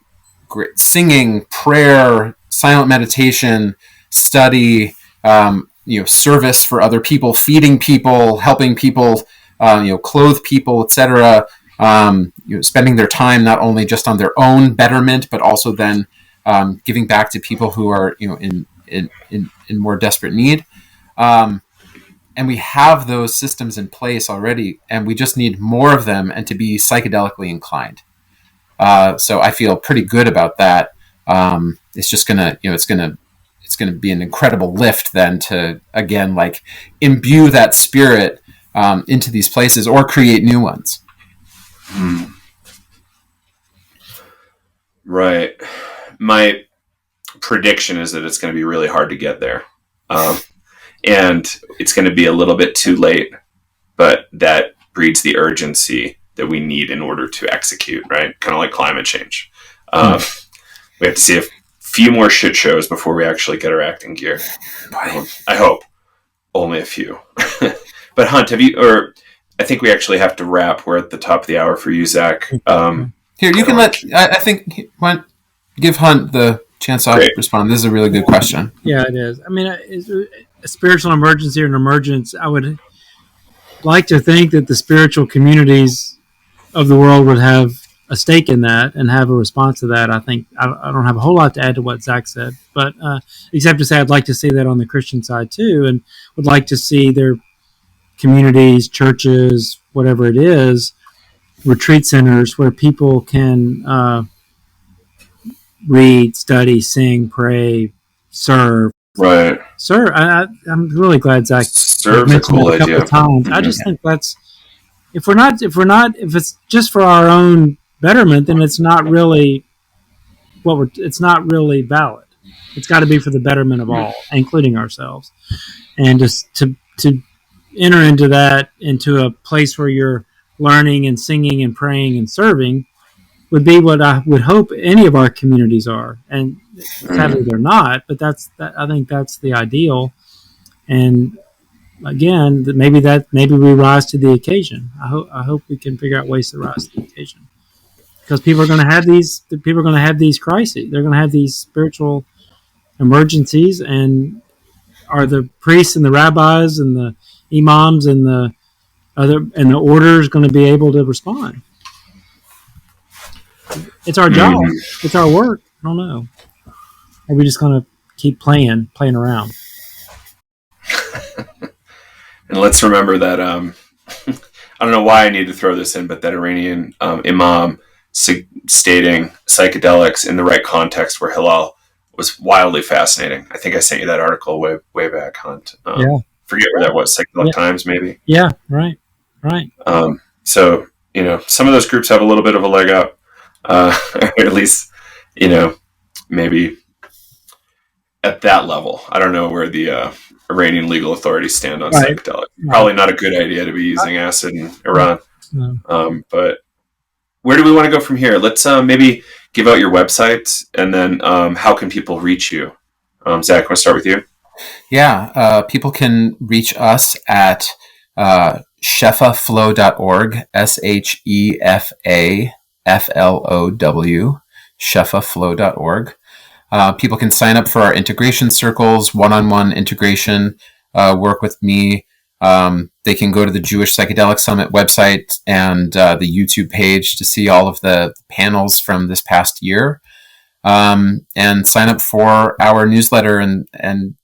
[SPEAKER 2] great singing, prayer, silent meditation, study, service for other people, feeding people, helping people, clothe people, etc. Spending their time not only just on their own betterment, but also then giving back to people who are, in more desperate need. And we have those systems in place already, and we just need more of them and to be psychedelically inclined. So I feel pretty good about that. It's just gonna, it's gonna be an incredible lift then to, again, like imbue that spirit into these places or create new ones.
[SPEAKER 1] Right. My prediction is that it's going to be really hard to get there. And it's going to be a little bit too late, but that breeds the urgency that we need in order to execute, right? Kind of like climate change. We have to see a few more shit shows before we actually get our act in gear. I hope. Only a few. But Hunt, I think we actually have to wrap. We're at the top of the hour for you, Zach.
[SPEAKER 2] Here, you can give Hunt the chance to respond. This is a really good question.
[SPEAKER 3] Yeah, it is. I mean, a spiritual emergency or an emergence, I would like to think that the spiritual communities of the world would have a stake in that and have a response to that. I think I don't have a whole lot to add to what Zach said, but except to say I'd like to see that on the Christian side too, and would like to see their communities, churches, whatever it is, retreat centers where people can read, study, sing, pray, serve.
[SPEAKER 1] Right.
[SPEAKER 3] Sir, I'm really glad Zach
[SPEAKER 1] serves a cool
[SPEAKER 3] it a couple
[SPEAKER 1] idea.
[SPEAKER 3] Of times. I just think that's if it's just for our own betterment, then it's not really it's not really valid. It's got to be for the betterment of all, including ourselves, and just to enter into a place where you're learning and singing and praying and serving would be what I would hope any of our communities are. And sadly they're not, but I think that's the ideal. And again, maybe we rise to the occasion. I hope we can figure out ways to rise to the occasion, because people are going to have these crises. They're going to have these spiritual emergencies, and are the priests and the rabbis and the imams and the orders going to be able to respond? It's our job. It's our work. I don't know. Are we just going to keep playing around?
[SPEAKER 1] And let's remember that, I don't know why I need to throw this in, but that Iranian imam stating psychedelics in the right context for halal was wildly fascinating. I think I sent you that article way back, Hunt. Forget where that was, Psychedelic Times, maybe?
[SPEAKER 3] Yeah, right.
[SPEAKER 1] So, some of those groups have a little bit of a leg up. Or at least, maybe at that level. I don't know where the Iranian legal authorities stand on psychedelics. Probably not a good idea to be using acid in Iran. No. But where do we want to go from here? Let's maybe give out your website, and then how can people reach you? Zach, want to start with you?
[SPEAKER 2] Yeah, people can reach us at shefaflow.org, SHEFAFLOW, shefaflow.org. People can sign up for our integration circles, one-on-one integration, work with me They can go to the Jewish Psychedelic Summit website and the YouTube page to see all of the panels from this past year, and sign up for our newsletter and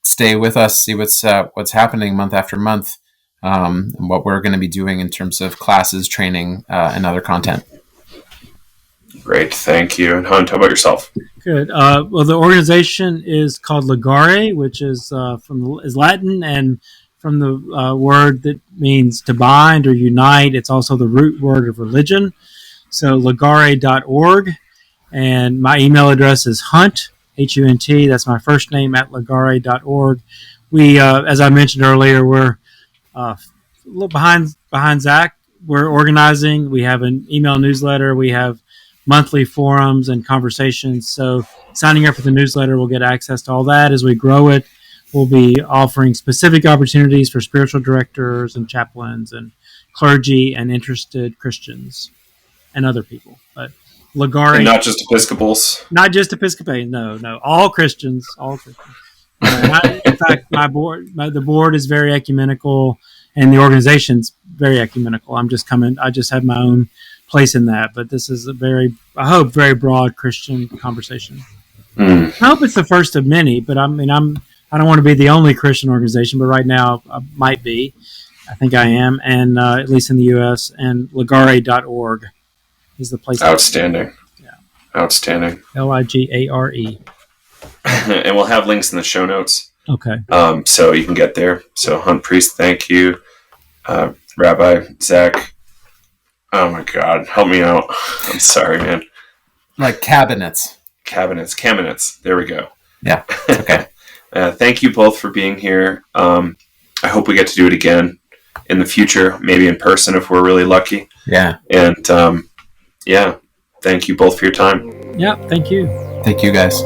[SPEAKER 2] stay with us, see what's happening month after month, and what we're going to be doing in terms of classes, training, and other content.
[SPEAKER 1] Great, thank you. And Hunt, how about yourself?
[SPEAKER 3] Good. Well, the organization is called Ligare, which is is Latin, and from the word that means to bind or unite. It's also the root word of religion. So ligare.org, and my email address is Hunt, Hunt. That's my first name at ligare.org. We, as I mentioned earlier, we're a little behind Zac. We're organizing. We have an email newsletter. We have monthly forums and conversations. So signing up for the newsletter will get access to all that. As we grow it, we'll be offering specific opportunities for spiritual directors and chaplains and clergy and interested Christians and other people. But Ligare,
[SPEAKER 1] And not just Episcopals.
[SPEAKER 3] not just Episcopalians. No, all Christians, all Christians. In fact, the board is very ecumenical, and the organization's very ecumenical. I just have my own place in that, but this is I hope, very broad Christian conversation. I hope it's the first of many, but I don't want to be the only Christian organization, but right now I might be. I think I am, and at least in the U.S. And ligare.org is the place.
[SPEAKER 1] Outstanding.
[SPEAKER 3] Yeah.
[SPEAKER 1] Outstandanding.
[SPEAKER 3] Ligare.
[SPEAKER 1] And we'll have links in the show notes.
[SPEAKER 3] Okay.
[SPEAKER 1] So you can get there. So Hunt Priest, thank you. Rabbi, Zac. Oh my God, help me out. I'm sorry, man.
[SPEAKER 2] Like Kamenetz.
[SPEAKER 1] Kamenetz. There we go.
[SPEAKER 2] Yeah. Okay.
[SPEAKER 1] Thank you both for being here. I hope we get to do it again in the future, maybe in person if we're really lucky.
[SPEAKER 2] Yeah.
[SPEAKER 1] And thank you both for your time.
[SPEAKER 3] Yeah, thank you.
[SPEAKER 2] Thank you, guys.